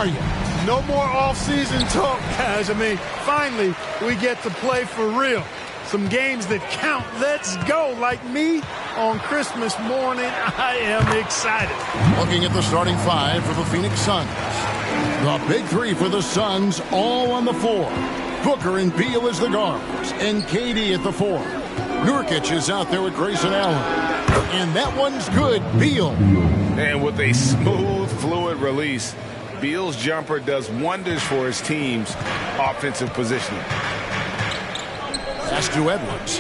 are you? No more off-season talk, guys. I mean, finally, we get to play for real. Some games that count. Let's go. Like me on Christmas morning, I am excited. Looking at the starting five for the Phoenix Suns. The big three for the Suns, all on the floor. Booker and Beal as the guards, and KD at the four. Nurkic is out there with Grayson Allen. And that one's good, Beal. And with a smooth, fluid release, Beal's jumper does wonders for his team's offensive positioning. Pass to Edwards.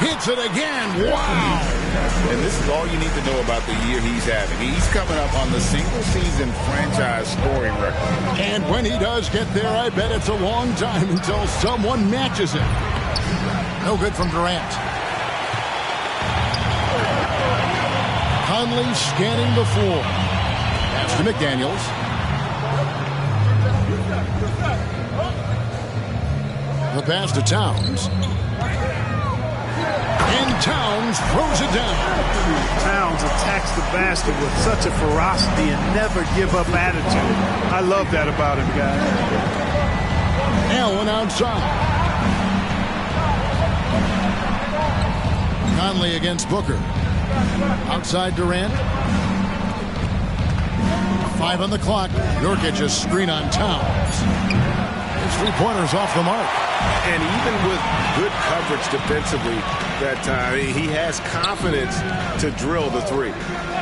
Hits it again. Wow. And this is all you need to know about the year he's having. He's coming up on the single-season franchise scoring record. And when he does get there, I bet it's a long time until someone matches it. No good from Durant. Conley scanning the floor. Pass to McDaniels. The pass to Towns. And Towns throws it down. Towns attacks the basket with such a ferocity and never give up attitude. I love that about him, guys. Allen outside. Conley against Booker. Outside Durant. 5 on the clock. Nurkic a screen on Towns. His three-pointers off the mark. And even with good coverage defensively that time, he has confidence to drill the three.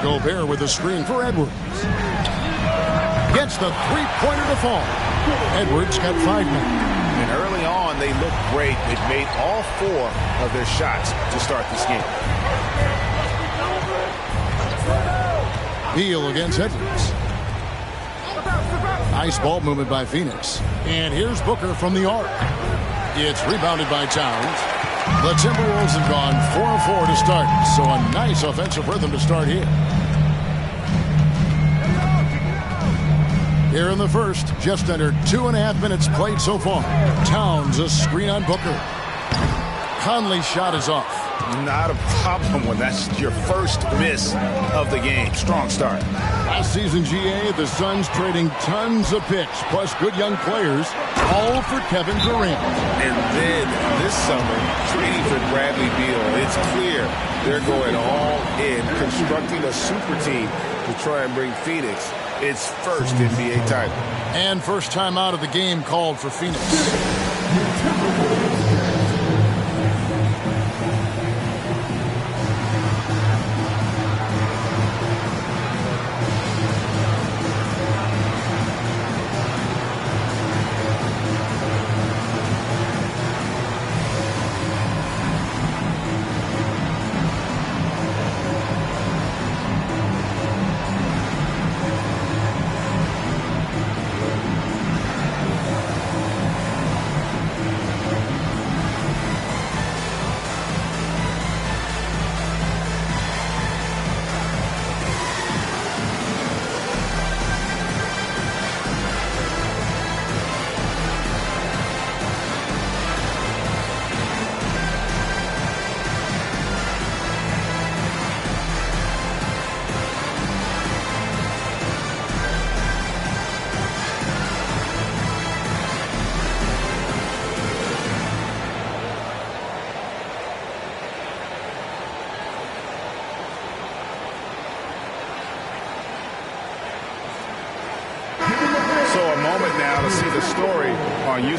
Gobert with a screen for Edwards. Gets the three-pointer to fall. Edwards got 5 now. And early on, they looked great. They've made all 4 of their shots to start this game. Beal against Edwards. Nice ball movement by Phoenix. And here's Booker from the arc. It's rebounded by Towns. The Timberwolves have gone 4-4 to start, so a nice offensive rhythm to start here. Here in the first, just under 2.5 minutes played so far. Towns a screen on Booker. Conley's shot is off. Not a problem when that's your first miss of the game. Strong start. Last season, GA, the Suns trading tons of picks, plus good young players, all for Kevin Durant. And then this summer, trading for Bradley Beal. It's clear they're going all in, constructing a super team to try and bring Phoenix its first NBA title. And first time out of the game called for Phoenix.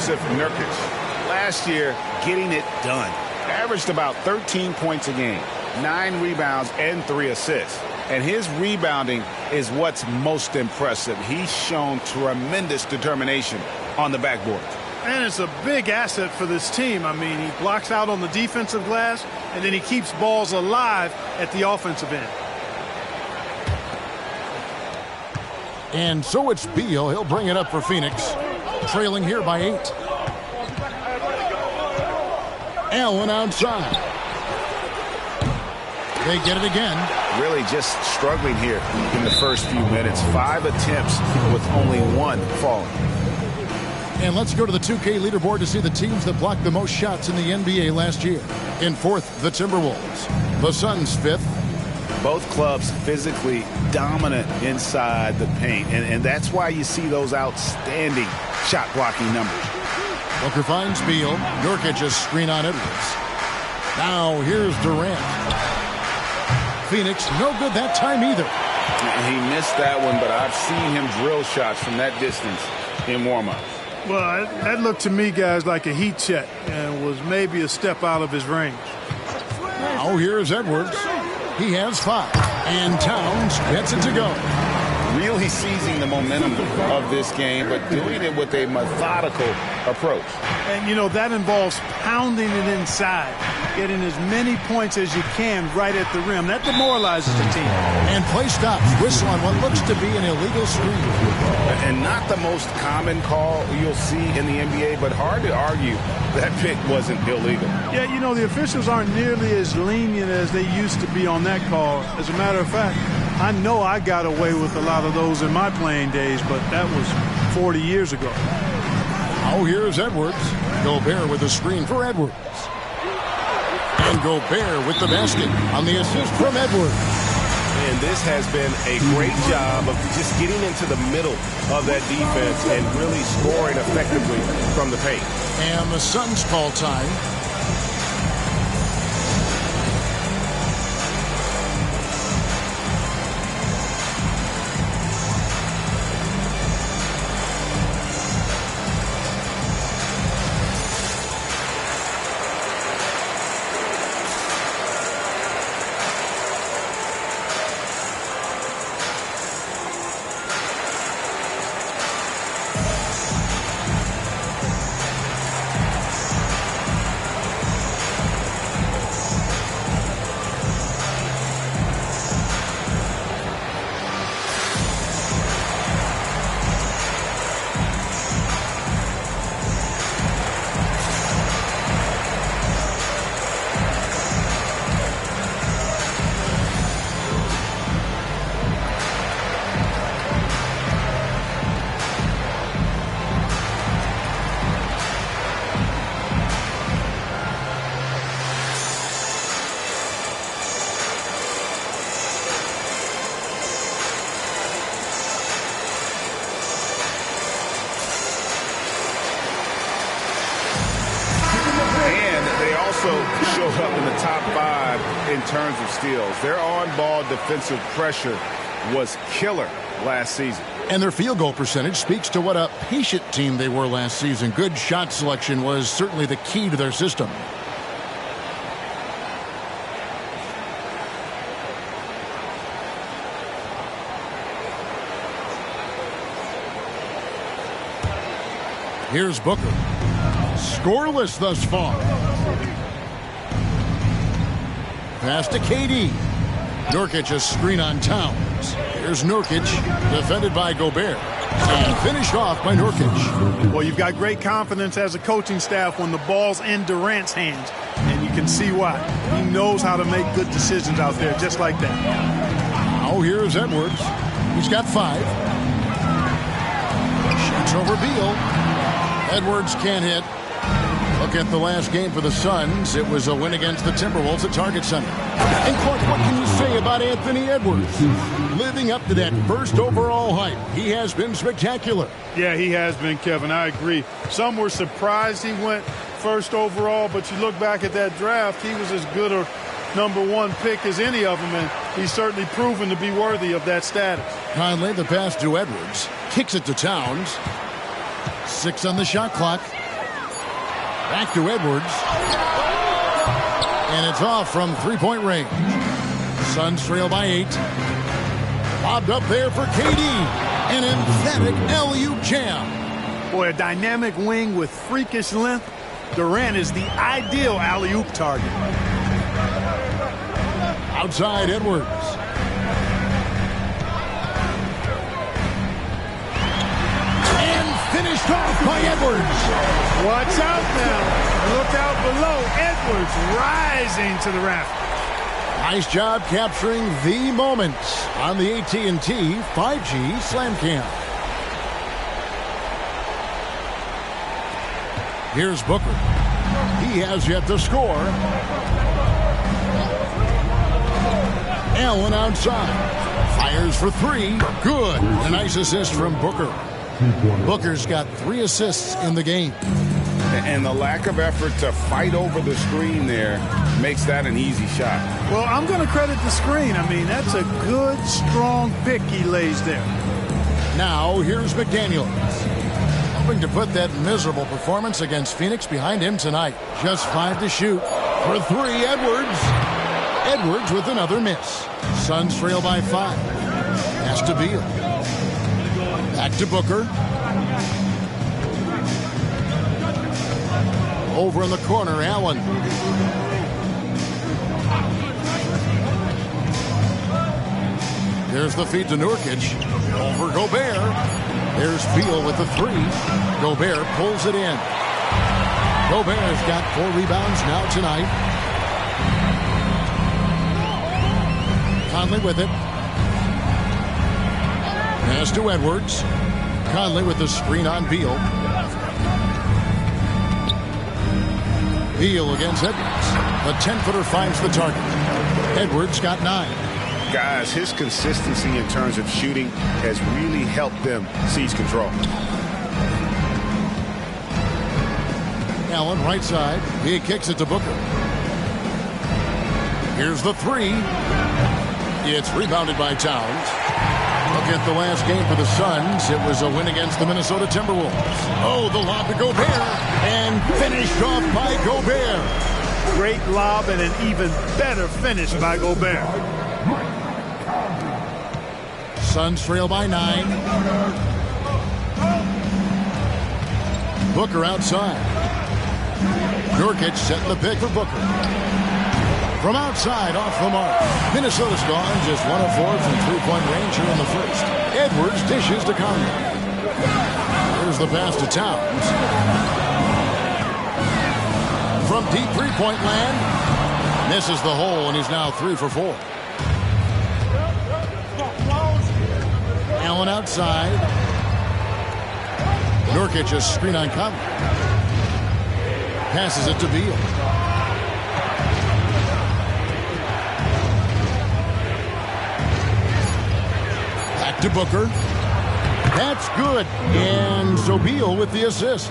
Nurkic. Last year, getting it done. Averaged about 13 points a game, 9 rebounds, and 3 assists. And his rebounding is what's most impressive. He's shown tremendous determination on the backboard. And it's a big asset for this team. I mean, he blocks out on the defensive glass, and then he keeps balls alive at the offensive end. And so it's Beal. He'll bring it up for Phoenix. Trailing here by 8. Allen outside. They get it again. Really just struggling here in the first few minutes. 5 attempts with only 1 falling. And let's go to the 2K leaderboard to see the teams that blocked the most shots in the NBA last year. In 4th, the Timberwolves. The Suns 5th. Both clubs physically dominant inside the paint, and that's why you see those outstanding shot blocking numbers. Booker finds Beal. Nurkic a screen on Edwards. Now here's Durant. Phoenix no good that time either. He missed that one, but I've seen him drill shots from that distance in warm-up. Well, that looked to me, guys, like a heat check and was maybe a step out of his range. Now here's Edwards. He has 5. And Towns gets it to go. Really seizing the momentum of this game, but doing it with a methodical approach. And, you know, that involves pounding it inside, getting as many points as you can right at the rim. That demoralizes the team. And play stops. Whistle on what looks to be an illegal screen. And not the most common call you'll see in the NBA, but hard to argue that pick wasn't illegal. Yeah, you know, the officials aren't nearly as lenient as they used to be on that call. As a matter of fact, I know I got away with a lot of those in my playing days, but that was 40 years ago. Now here's Edwards. Gobert with a screen for Edwards. And Gobert with the basket on the assist from Edwards. And this has been a great job of just getting into the middle of that defense and really scoring effectively from the paint. And the Suns call time. Showed up in the top 5 in terms of steals. Their on-ball defensive pressure was killer last season. And their field goal percentage speaks to what a patient team they were last season. Good shot selection was certainly the key to their system. Here's Booker. Scoreless thus far. Pass to KD. Nurkic a screen on Towns. Here's Nurkic, defended by Gobert. And finished off by Nurkic. Well, you've got great confidence as a coaching staff when the ball's in Durant's hands. And you can see why. He knows how to make good decisions out there, just like that. Now here's Edwards. He's got 5. Shoots over Beal. Edwards can't hit. Look at the last game for the Suns. It was a win against the Timberwolves at Target Center. And Clark, what can you say about Anthony Edwards? Living up to that first overall hype, he has been spectacular. Yeah, he has been, Kevin. I agree. Some were surprised he went first overall, but you look back at that draft, he was as good a #1 pick as any of them, and he's certainly proven to be worthy of that status. Conley, the pass to Edwards. Kicks it to Towns. 6 on the shot clock. Back to Edwards. And it's off from three-point range. Suns trail by 8. Lobbed up there for KD. An emphatic alley-oop jam. Boy, a dynamic wing with freakish length. Durant is the ideal alley-oop target. Outside Edwards. Finished off by Edwards. Watch out now. Look out below. Edwards rising to the rafters. Nice job capturing the moment on the AT&T 5G Slam Cam. Here's Booker. He has yet to score. Allen outside. Fires for three. Good. A nice assist from Booker. Booker's got 3 assists in the game. And the lack of effort to fight over the screen there makes that an easy shot. Well, I'm going to credit the screen. I mean, that's a good, strong pick he lays there. Now, here's McDaniels. Hoping to put that miserable performance against Phoenix behind him tonight. Just 5 to shoot. For 3, Edwards. Edwards with another miss. Suns trail by 5. Pass to Beal. Back to Booker. Over in the corner, Allen. There's the feed to Nurkic. Over Gobert. There's Beal with the 3. Gobert pulls it in. Gobert's got 4 rebounds now tonight. Conley with it. Pass to Edwards. Conley with the screen on Beal. Beal against Edwards. The 10-footer finds the target. Edwards got 9. Guys, his consistency in terms of shooting has really helped them seize control. Allen right side. He kicks it to Booker. Here's the 3. It's rebounded by Towns. Look at the last game for the Suns. It was a win against the Minnesota Timberwolves. Oh, the lob to Gobert. And finished off by Gobert. Great lob and an even better finish by Gobert. Suns trail by 9. Booker outside. Nurkic setting the pick for Booker. From outside, off the mark. Minnesota's gone just 1 of 4 from three-point range here in the first. Edwards dishes to Conley. Here's the pass to Towns. From deep three-point land. Misses the hole, and he's now 3 for 4. Allen outside. Nurkic a screen on Conley. Passes it to Beal. Back to Booker. That's good. And so Beal with the assist.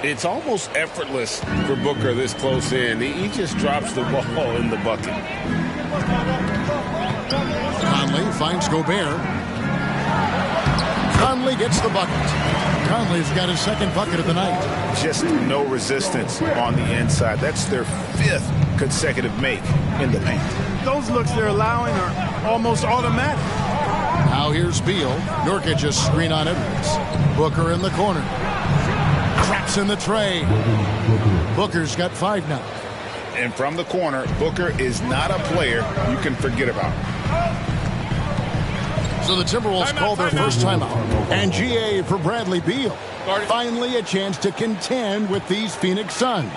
It's almost effortless for Booker this close in. He just drops the ball in the bucket. Conley finds Gobert. Conley gets the bucket. Conley's got his 2nd bucket of the night. Just no resistance on the inside. That's their 5th consecutive make in the paint. Those looks they're allowing are almost automatic. Now here's Beal. Nurkic a screen on Edwards. Booker in the corner. Traps in the tray. Booker's got 5 now. And from the corner, Booker is not a player you can forget about. So the Timberwolves call their first timeout. And GA for Bradley Beal. Finally a chance to contend with these Phoenix Suns.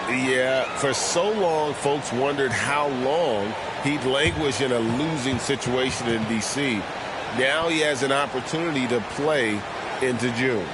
Yeah, for so long, folks wondered how long he'd languish in a losing situation in D.C. Now he has an opportunity to play into June.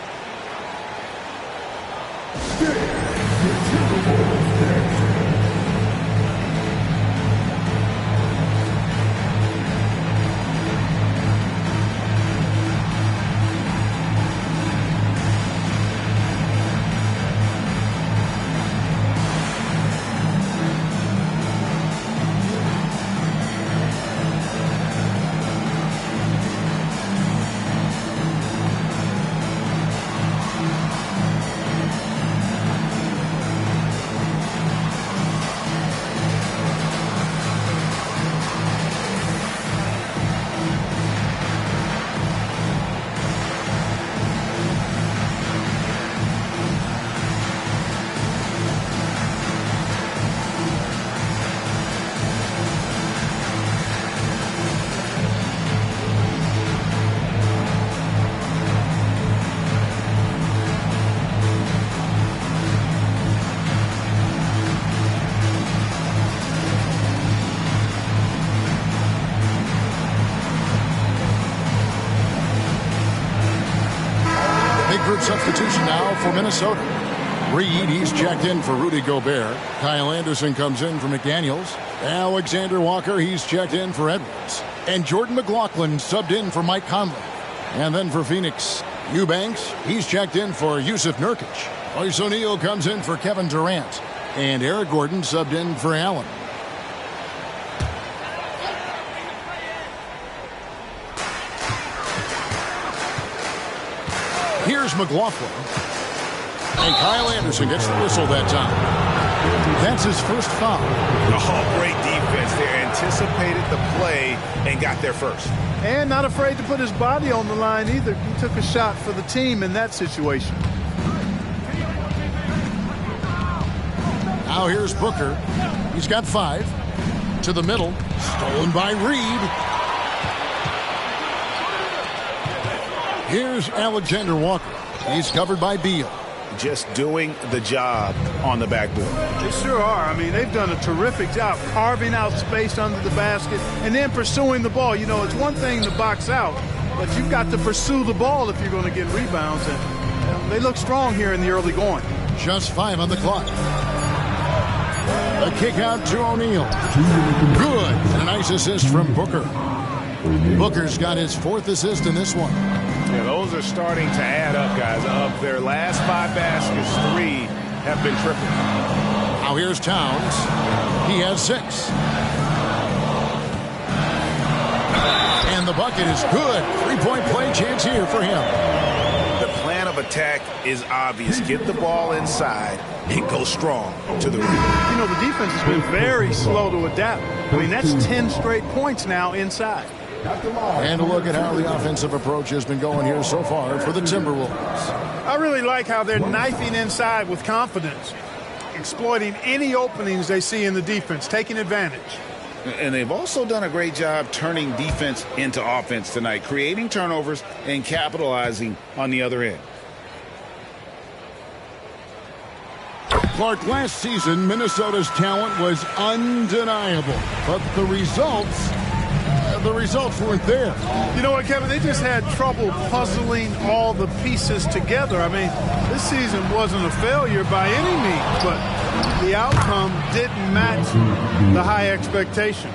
Substitution now for Minnesota. Reed, he's checked in for Rudy Gobert. Kyle Anderson comes in for McDaniels. Alexander Walker, he's checked in for Edwards. And Jordan McLaughlin subbed in for Mike Conley. And then for Phoenix, Eubanks, he's checked in for Yusuf Nurkic. Royce O'Neal comes in for Kevin Durant. And Eric Gordon subbed in for Allen. Here's McLaughlin. And Kyle Anderson gets the whistle that time. That's his first foul. Oh, great defense there. Anticipated the play and got there first. And not afraid to put his body on the line either. He took a shot for the team in that situation. Now here's Booker. He's got 5. To the middle. Stolen by Reed. Here's Alexander Walker. He's covered by Beal. Just doing the job on the backboard. They sure are. I mean, they've done a terrific job carving out space under the basket and then pursuing the ball. You know, it's one thing to box out, but you've got to pursue the ball if you're going to get rebounds. And they look strong here in the early going. Just 5 on the clock. A kick out to O'Neal. Good. And a nice assist from Booker. Booker's got his 4th assist in this one. Yeah, those are starting to add up, guys. Of their last 5 baskets, 3 have been triple. Now here's Towns. He has 6. And the bucket is good. 3-point play chance here for him. The plan of attack is obvious. Get the ball inside and go strong to the rim. You know, the defense has been very slow to adapt. I mean, that's 10 straight points now inside. And a look at how the offensive approach has been going here so far for the Timberwolves. I really like how they're knifing inside with confidence, exploiting any openings they see in the defense, taking advantage. And they've also done a great job turning defense into offense tonight, creating turnovers and capitalizing on the other end. Clark, last season, Minnesota's talent was undeniable, but the results weren't there. You know what, Kevin? They just had trouble puzzling all the pieces together. I mean, this season wasn't a failure by any means, but the outcome didn't match the high expectation.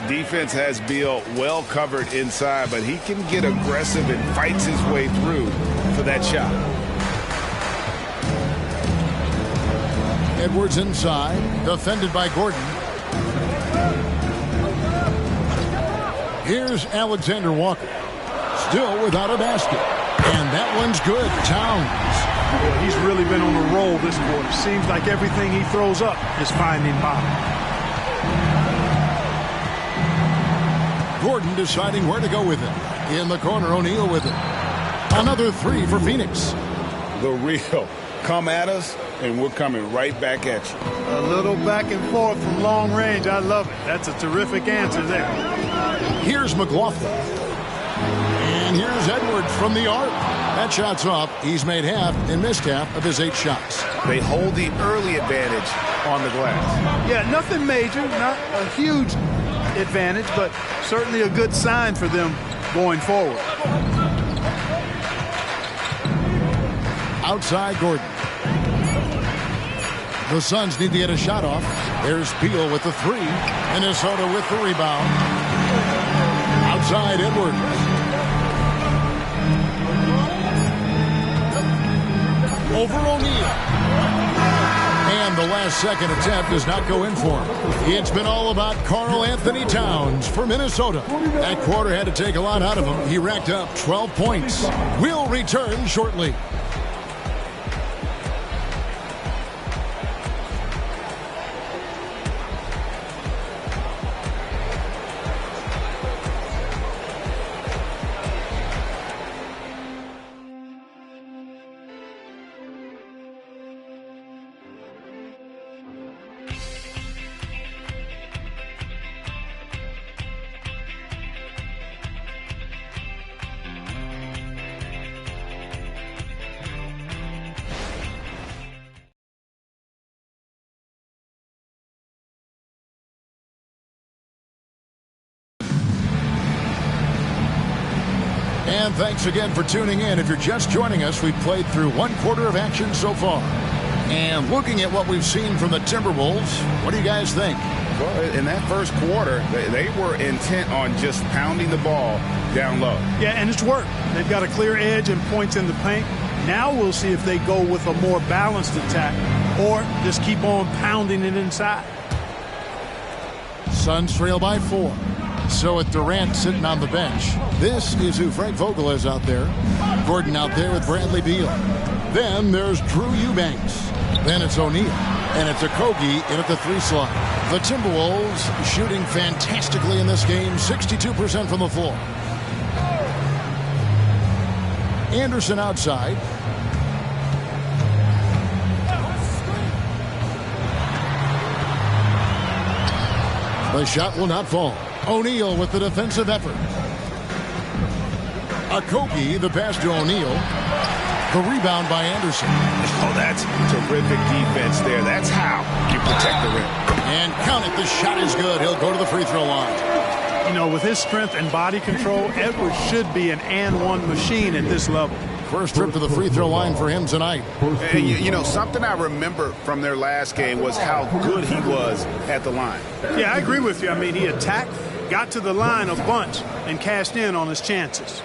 Defense has Beal well covered inside, but he can get aggressive and fights his way through for that shot. Edwards inside, defended by Gordon. Here's Alexander Walker, still without a basket. And that one's good. Towns. Well, he's really been on a roll this quarter. Seems like everything he throws up is finding bottom. Gordon deciding where to go with it. In the corner, O'Neal with it. Another 3 for Phoenix. The real come at us, and we're coming right back at you. A little back and forth from long range. I love it. That's a terrific answer there. Here's McLaughlin. And here's Edwards from the arc. That shot's up. He's made half and missed half of his 8 shots. They hold the early advantage on the glass. Yeah, nothing major, not a huge advantage, but certainly a good sign for them going forward. Outside Gordon. The Suns need to get a shot off. There's Beal with the 3. Minnesota with the rebound. Outside Edwards. Over O'Neal. And the last second attempt does not go in for him. It's been all about Karl Anthony Towns for Minnesota. That quarter had to take a lot out of him. He racked up 12 points. We'll return shortly. And thanks again for tuning in. If you're just joining us, we've played through 1 quarter of action so far. And looking at what we've seen from the Timberwolves, what do you guys think? Well, in that first quarter, they were intent on just pounding the ball down low. Yeah, and it's worked. They've got a clear edge and points in the paint. Now we'll see if they go with a more balanced attack or just keep on pounding it inside. Suns trail by 4. So with Durant sitting on the bench, this is who Frank Vogel is out there. Gordon out there with Bradley Beal. Then there's Drew Eubanks. Then it's O'Neal. And it's Okogie in at the 3 slot. The Timberwolves shooting fantastically in this game, 62% from the floor. Anderson outside. The shot will not fall. O'Neal with the defensive effort. Okogie, the pass to O'Neal. The rebound by Anderson. Oh, that's terrific defense there. That's how you protect the rim. And count it. The shot is good. He'll go to the free throw line. You know, with his strength and body control, Edwards should be an and-one machine at this level. First trip to the free throw line for him tonight. And you know, something I remember from their last game was how good he was at the line. Yeah, I agree with you. I mean, he attacked, got to the line a bunch, and cashed in on his chances.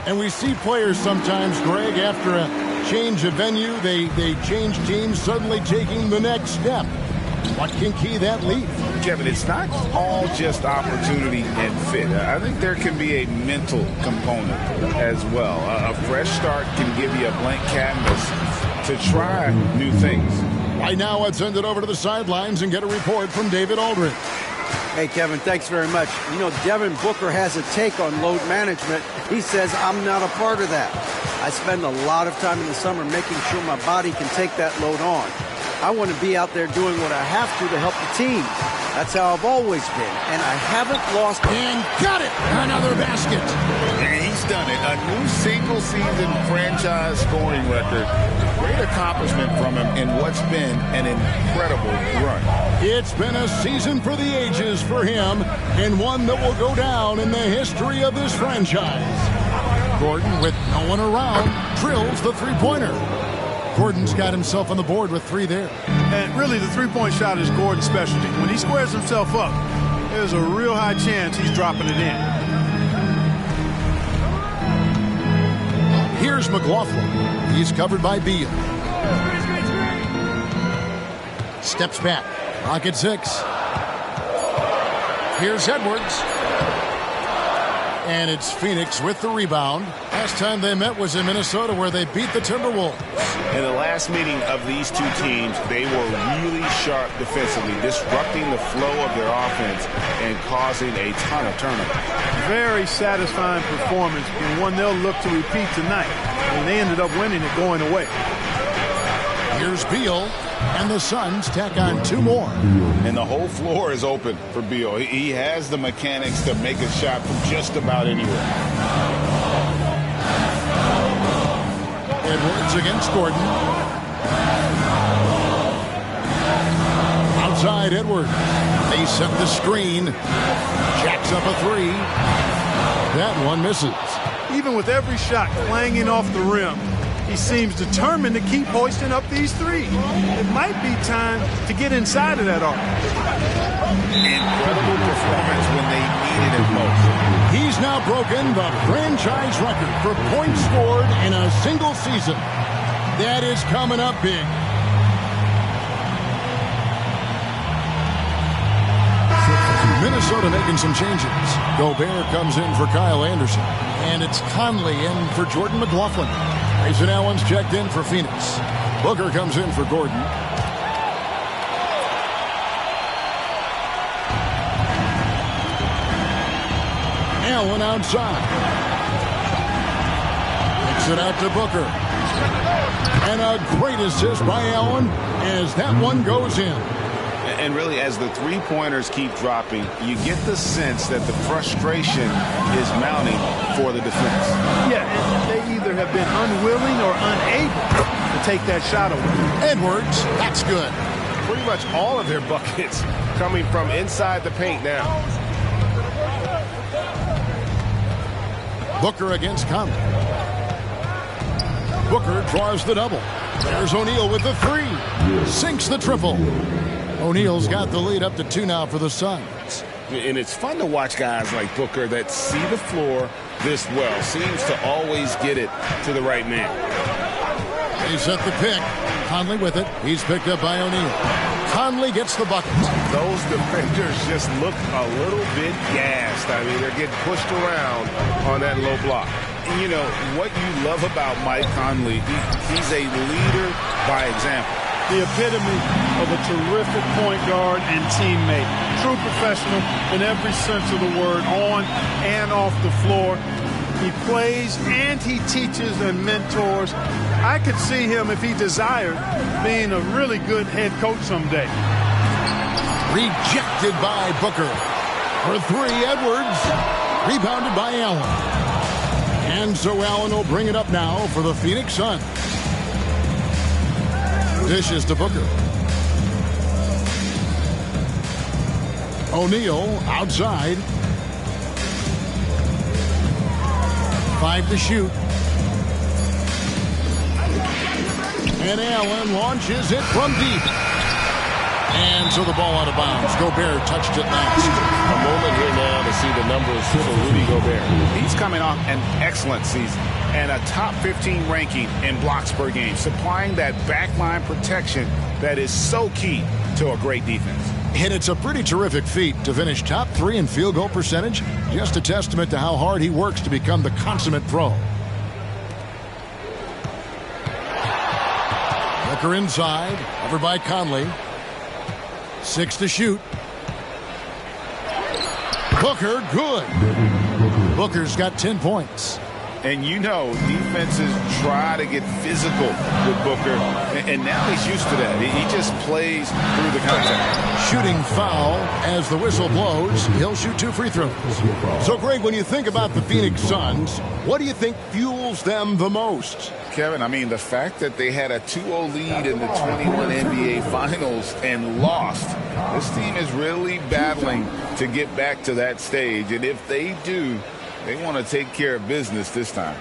And we see players sometimes, Greg, after a change of venue, they change teams, suddenly taking the next step. What can key that lead? Kevin, it's not all just opportunity and fit. I think there can be a mental component as well. A fresh start can give you a blank canvas to try new things. Right now, let's send it over to the sidelines and get a report from David Aldridge. Hey, Kevin, thanks very much. You know, Devin Booker has a take on load management. He says, I'm not a part of that. I spend a lot of time in the summer making sure my body can take that load on. I want to be out there doing what I have to help the team. That's how I've always been, and I haven't lost. And got it! Another basket. And he's done it. A new single-season franchise scoring record. Great accomplishment from him in what's been an incredible run. It's been a season for the ages for him, and one that will go down in the history of this franchise. Gordon, with no one around, drills the three-pointer. Gordon's got himself on the board with 3 there. And really, the three-point shot is Gordon's specialty. When he squares himself up, there's a real high chance he's dropping it in. Here's McLaughlin. He's covered by Beal. Steps back. Rocket 6. Here's Edwards. And it's Phoenix with the rebound. Last time they met was in Minnesota, where they beat the Timberwolves. In the last meeting of these two teams, they were really sharp defensively, disrupting the flow of their offense and causing a ton of turnovers. Very satisfying performance, and one they'll look to repeat tonight. And they ended up winning it going away. Here's Beal, and the Suns tack on 2 more. And the whole floor is open for Beal. He has the mechanics to make a shot from just about anywhere. Edwards against Gordon. Outside Edwards. They set the screen. Jacks up a 3. That one misses. Even with every shot clanging off the rim, he seems determined to keep hoisting up these threes. It might be time to get inside of that arc. Incredible performance when they needed it most. He's now broken the franchise record for points scored in a single season. That is coming up big. Minnesota making some changes. Gobert comes in for Kyle Anderson. And it's Conley in for Jordan McLaughlin. Grayson Allen's checked in for Phoenix. Booker comes in for Gordon. Allen outside. Kicks it out to Booker. And a great assist by Allen as that one goes in. And really, as the three-pointers keep dropping, you get the sense that the frustration is mounting for the defense. Yeah, and they either either have been unwilling or unable to take that shot away. Edwards, that's good. Pretty much all of their buckets coming from inside the paint now. Booker against Conley. Booker draws the double. There's O'Neal with the three. Sinks the triple. O'Neal's got the lead up to 2 now for the Suns. And it's fun to watch guys like Booker that see the floor this well. Seems to always get it to the right man. They set the pick. Conley with it. He's picked up by O'Neal. Conley gets the bucket. Those defenders just look a little bit gassed. I mean, they're getting pushed around on that low block. And you know, what you love about Mike Conley, he's a leader by example. The epitome of a terrific point guard and teammate. True professional in every sense of the word, on and off the floor. He plays and he teaches and mentors. I could see him, if he desired, being a really good head coach someday. Rejected by Booker. For 3, Edwards. Rebounded by Allen. And so Allen will bring it up now for the Phoenix Suns. Dishes to Booker. O'Neal outside. 5 to shoot. And Allen launches it from deep. And so the ball out of bounds. Gobert touched it last. A moment here now to see the numbers for Rudy Gobert. He's coming off an excellent season and a top 15 ranking in blocks per game, supplying that backline protection that is so key to a great defense. And it's a pretty terrific feat to finish top 3 in field goal percentage. Just a testament to how hard he works to become the consummate pro. Booker inside, over by Conley. 6 to shoot. Booker, good. Booker's got 10 points. And you know, defenses try to get physical with Booker, and now he's used to that. He just plays through the contact. Shooting foul as the whistle blows. He'll shoot 2 free throws. So, Greg, when you think about the Phoenix Suns, what do you think fuels them the most? Kevin, I mean, the fact that they had a 2-0 lead in the 21 NBA Finals and lost. This team is really battling to get back to that stage, and if they do, they want to take care of business this time.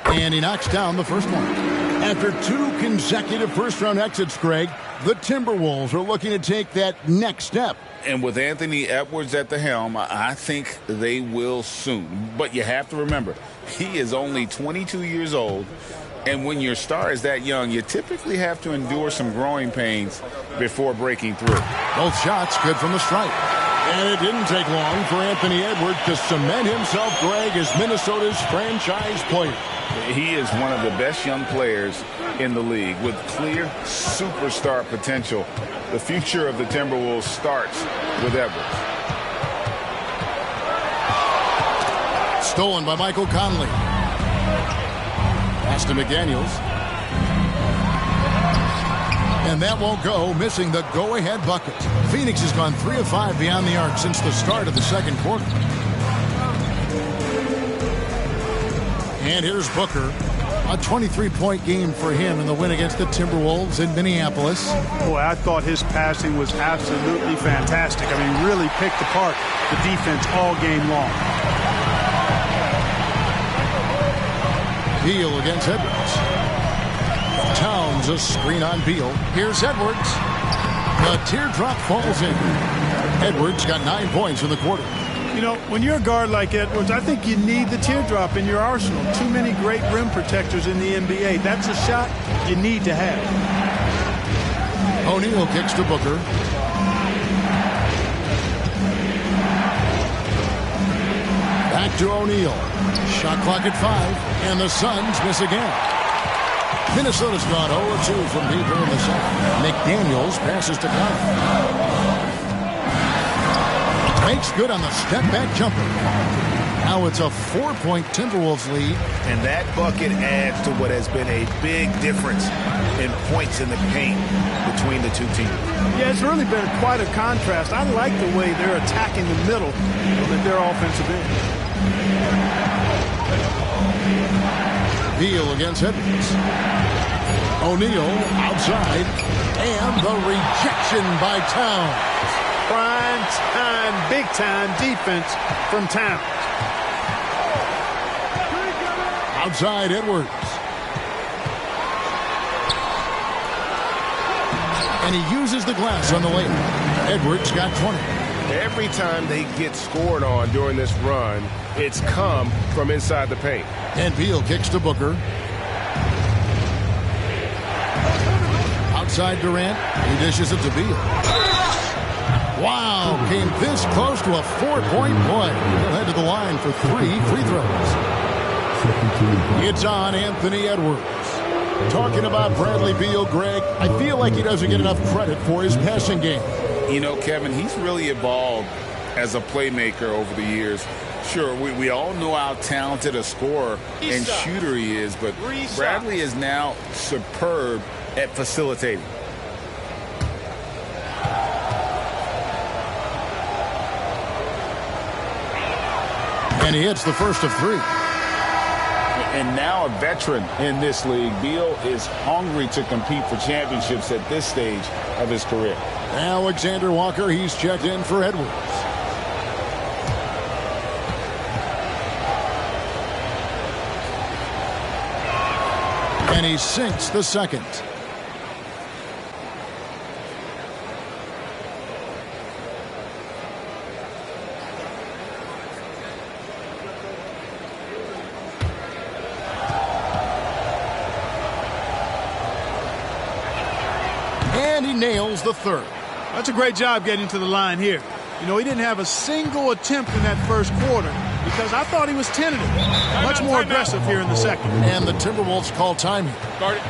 And he knocks down the first one. After 2 consecutive first-round exits, Greg, the Timberwolves are looking to take that next step. And with Anthony Edwards at the helm, I think they will soon. But you have to remember, he is only 22 years old. And when your star is that young, you typically have to endure some growing pains before breaking through. Both shots good from the stripe. And it didn't take long for Anthony Edwards to cement himself, Greg, as Minnesota's franchise player. He is one of the best young players in the league with clear superstar potential. The future of the Timberwolves starts with Edwards. Stolen by Michael Conley. Pass to McDaniels. And that won't go, missing the go-ahead bucket. Phoenix has gone 3 of 5 beyond the arc since the start of the second quarter. And here's Booker. A 23-point game for him in the win against the Timberwolves in Minneapolis. Boy, I thought his passing was absolutely fantastic. I mean, really picked apart the defense all game long. Beal against Edwards. Towns a screen on Beal. Here's Edwards. The teardrop falls in. Edwards got 9 points in the quarter. You know, when you're a guard like Edwards, I think you need the teardrop in your arsenal. Too many great rim protectors in the NBA. That's a shot you need to have. O'Neal kicks to Booker. Back to O'Neal. Shot clock at 5, and the Suns miss again. Minnesota's gone 0-2 from deep in the second. McDaniels passes to Conley. Makes good on the step-back jumper. Now it's a 4-point Timberwolves lead. And that bucket adds to what has been a big difference in points in the paint between the two teams. Yeah, it's really been quite a contrast. I like the way they're attacking the middle of their offensive end. Beal against Edwards. O'Neal outside. And the rejection by Towns. Prime time, big time defense from Towns. Outside Edwards. And he uses the glass on the layup. Edwards got 20. Every time they get scored on during this run, it's come from inside the paint. And Beal kicks to Booker. Outside Durant. He dishes it to Beal. Wow, came this close to a 4-point play. He'll head to the line for 3 free throws. It's on Anthony Edwards. Talking about Bradley Beal, Greg, I feel like he doesn't get enough credit for his passing game. You know, Kevin, he's really evolved as a playmaker over the years. Sure, we all know how talented a scorer and shooter he is, but Bradley is now superb at facilitating. And he hits the first of 3. And now a veteran in this league, Beal is hungry to compete for championships at this stage of his career. Alexander Walker, he's checked in for Edwards. And he sinks the second. And he nails the third. That's a great job getting to the line here. You know, he didn't have a single attempt in that first quarter because I thought he was tentative. Much more aggressive here in the second. And the Timberwolves call time. Start it.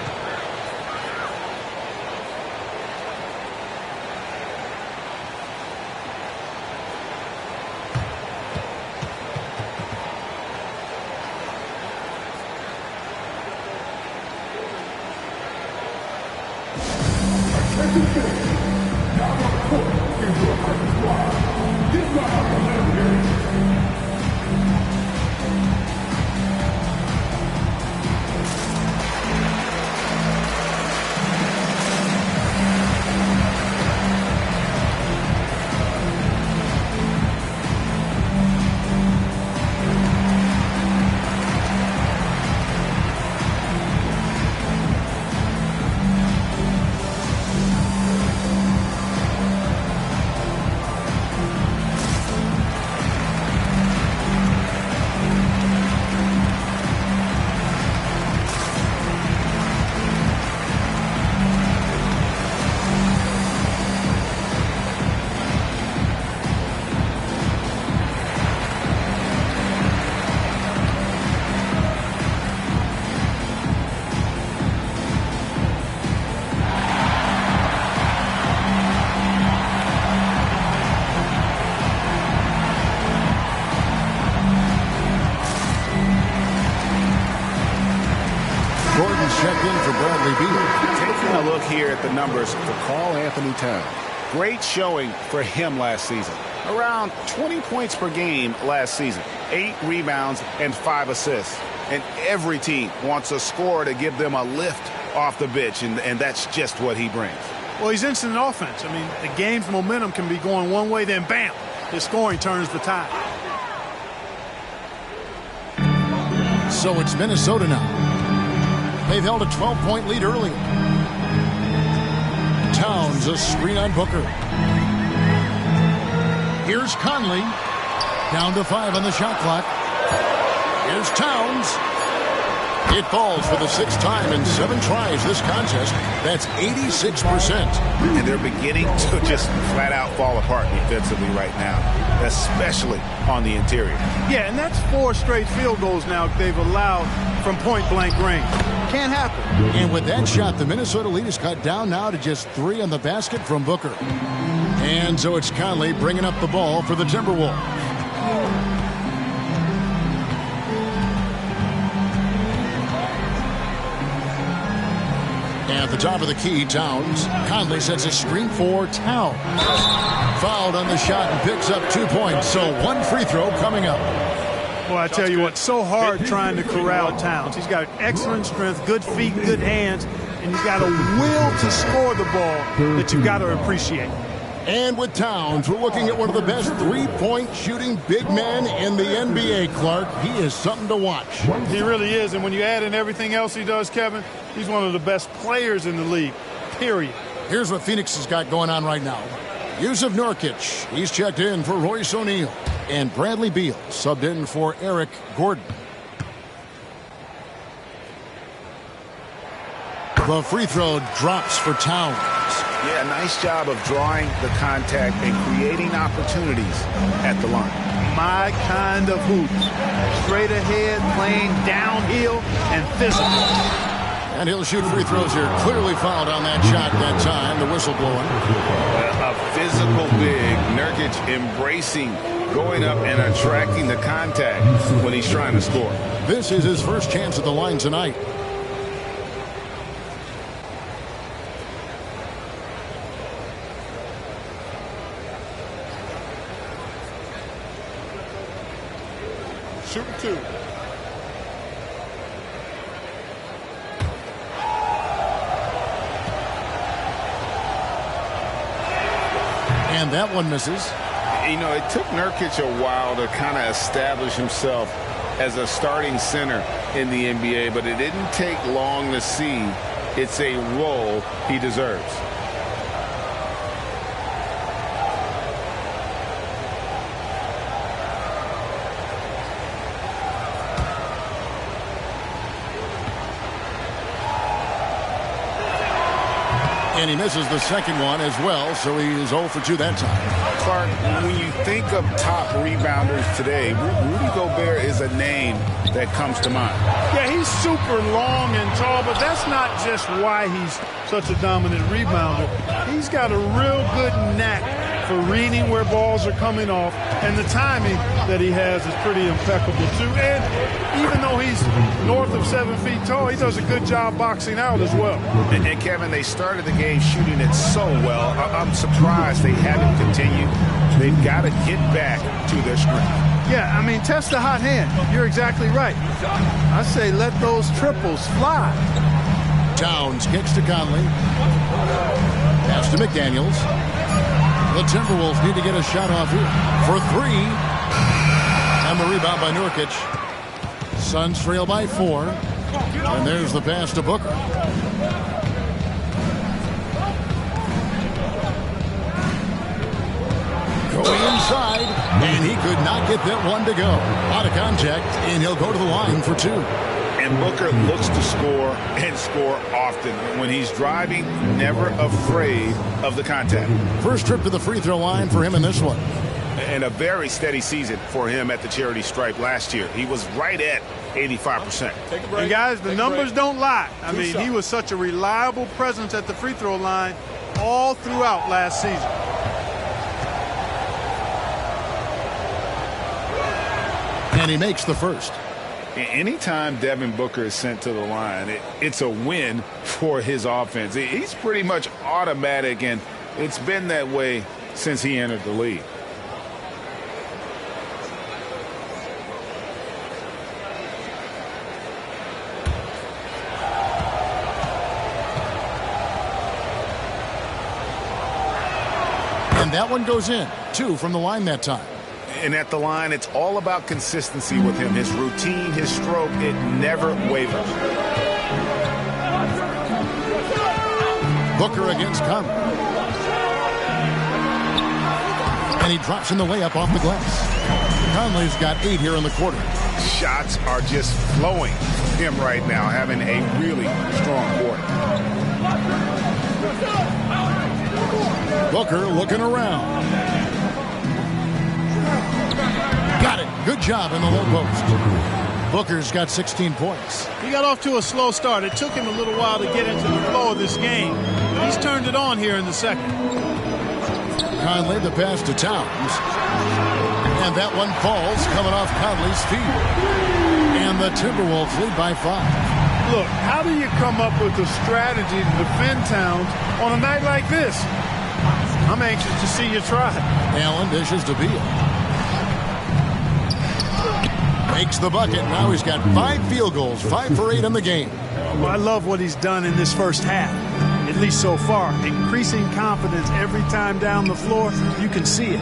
Checked in for Bradley Beal. Taking a look here at the numbers for Karl Anthony Towns. Great showing for him last season. Around 20 points per game last season. 8 rebounds and 5 assists. And every team wants a scorer to give them a lift off the bench, and that's just what he brings. Well, he's instant offense. I mean, the game's momentum can be going one way, then bam, his scoring turns the tide. So it's Minnesota now. They've held a 12-point lead early. Towns, a screen on Booker. Here's Conley. Down to 5 on the shot clock. Here's Towns. It falls for the 6th time in 7 tries this contest. That's 86%. And they're beginning to just flat out fall apart defensively right now, especially on the interior. Yeah, and that's 4 straight field goals now they've allowed from point-blank range. Can't happen. And with that shot, the Minnesota lead is cut down now to just 3 on the basket from Booker. And so it's Conley bringing up the ball for the Timberwolves. At the top of the key, Towns. Conley sets a screen for Towns. Fouled on the shot and picks up 2 points. So one free throw coming up. Well, I tell you what, so hard trying to corral Towns. He's got excellent strength, good feet, good hands, and he's got a will to score the ball that you've got to appreciate. And with Towns, we're looking at one of the best three-point shooting big men in the NBA, Clark. He is something to watch. He really is, and when you add in everything else he does, Kevin, he's one of the best players in the league, period. Here's what Phoenix has got going on right now. Yusuf Nurkic, he's checked in for Royce O'Neal. And Bradley Beal subbed in for Eric Gordon. The free throw drops for Towns. Yeah, nice job of drawing the contact and creating opportunities at the line. My kind of hoops. Straight ahead, playing downhill, and physical. And he'll shoot free throws here. Clearly fouled on that shot that time. The whistle blowing. A physical big. Nurkic embracing going up and attracting the contact when he's trying to score. This is his first chance at the line tonight. Shoot two. And that one misses. You know, it took Nurkic a while to kind of establish himself as a starting center in the NBA, but it didn't take long to see it's a role he deserves. And he misses the second one as well, so he is 0 for 2 that time. Clark, when you think of top rebounders today, Rudy Gobert is a name that comes to mind. Yeah, he's super long and tall, but that's not just why he's such a dominant rebounder. He's got a real good knack for reading where balls are coming off, and the timing that he has is pretty impeccable too. And even though he's north of 7 feet tall, he does a good job boxing out as well. And Kevin, they started the game shooting it so well. I'm surprised they haven't continued. They've got to get back to their strength. Yeah, I mean, test the hot hand. You're exactly right. I say let those triples fly. Towns kicks to Conley. Pass to McDaniels. The Timberwolves need to get a shot off here for 3. And the rebound by Nurkic. Suns trail by 4. And there's the pass to Booker. Going inside, and he could not get that one to go. Out of contact, and he'll go to the line for 2. And Booker looks to score and score often. When he's driving, never afraid of the contact. First trip to the free throw line for him in this one. And a very steady season for him at the charity stripe last year. He was right at 85%. And guys, the numbers don't lie. I mean, he was such a reliable presence at the free throw line all throughout last season. And he makes the first. Anytime Devin Booker is sent to the line, it's a win for his offense. He's pretty much automatic, and it's been that way since he entered the league. And that one goes in. 2 from the line that time. And at the line, it's all about consistency with him. His routine, his stroke, it never wavers. Booker against Conley. And he drops in the layup off the glass. Conley's got 8 here in the quarter. Shots are just flowing him right now, having a really strong quarter. Booker looking around. Got it. Good job in the low post. Booker's got 16 points. He got off to a slow start. It took him a little while to get into the flow of this game. He's turned it on here in the second. Conley, the pass to Towns. And that one falls, coming off Conley's feet. And the Timberwolves lead by 5. Look, how do you come up with a strategy to defend Towns on a night like this? I'm anxious to see you try. Allen dishes to Beal. Makes the bucket. Now he's got 5 field goals, 5 for 8 in the game. Well, I love what he's done in this first half, at least so far. Increasing confidence every time down the floor. You can see it.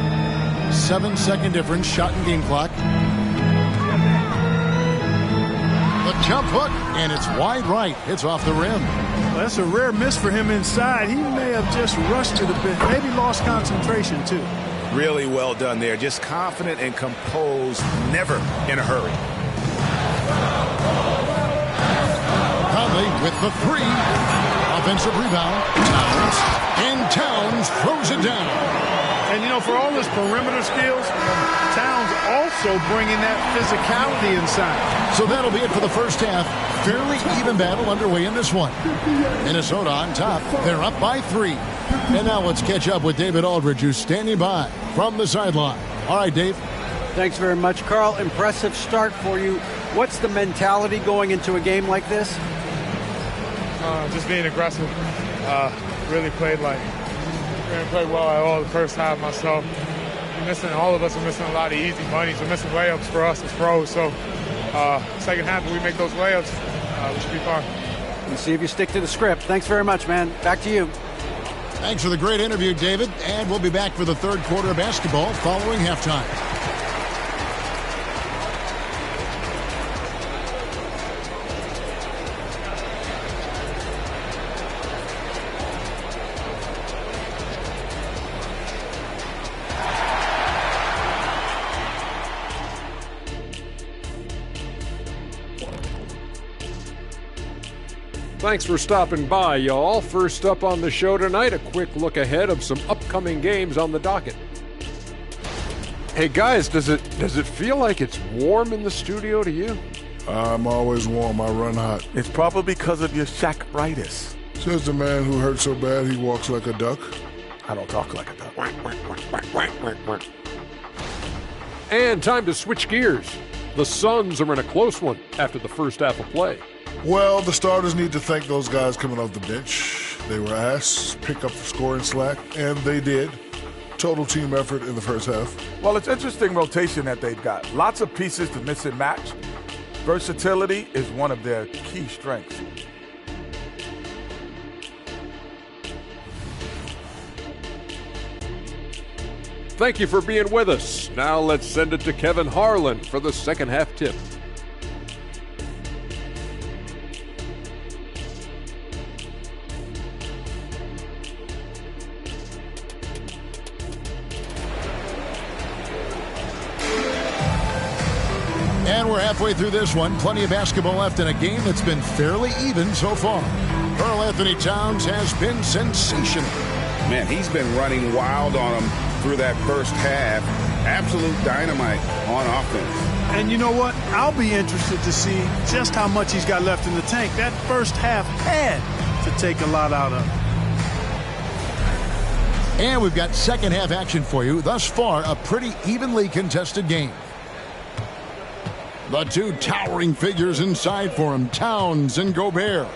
7-second difference, shot and game clock. The jump hook, and it's wide right. It's off the rim. Well, that's a rare miss for him inside. He may have just rushed it a bit, maybe lost concentration too. Really well done there. Just confident and composed, never in a hurry. Conley with the 3. Offensive rebound. Towns. And Towns throws it down. And, you know, for all his perimeter skills, Towns also bringing that physicality inside. So that'll be it for the first half. Fairly even battle underway in this one. Minnesota on top. They're up by 3. And now let's catch up with David Aldridge, who's standing by from the sideline. All right, Dave. Thanks very much, Carl. Impressive start for you. What's the mentality going into a game like this? Just being aggressive. Really played well at all the first half myself. All of us are missing a lot of easy monies. We're missing layups for us as pros. So second half, if we make those layups, we should be fine. Let's see if you stick to the script. Thanks very much, man. Back to you. Thanks for the great interview, David. And we'll be back for the third quarter of basketball following halftime. Thanks for stopping by, y'all. First up on the show tonight, a quick look ahead of some upcoming games on the docket. Hey guys, does it feel like it's warm in the studio to you? I'm always warm. I run hot. It's probably because of your Shaq-ritis. Says the man who hurt so bad he walks like a duck. I don't talk like a duck. And time to switch gears. The Suns are in a close one after the first half of play. Well, the starters need to thank those guys coming off the bench. They were asked to pick up the scoring slack, and they did. Total team effort in the first half. Well, it's interesting rotation that they've got. Lots of pieces to mix and match. Versatility is one of their key strengths. Thank you for being with us. Now let's send it to Kevin Harlan for the second half tip. And we're halfway through this one. Plenty of basketball left in a game that's been fairly even so far. Karl Anthony Towns has been sensational. Man, he's been running wild on them through that first half. Absolute dynamite on offense. And you know what? I'll be interested to see just how much he's got left in the tank. That first half had to take a lot out of him. And we've got second half action for you. Thus far, a pretty evenly contested game. The two towering figures inside for him, Towns and Gobert.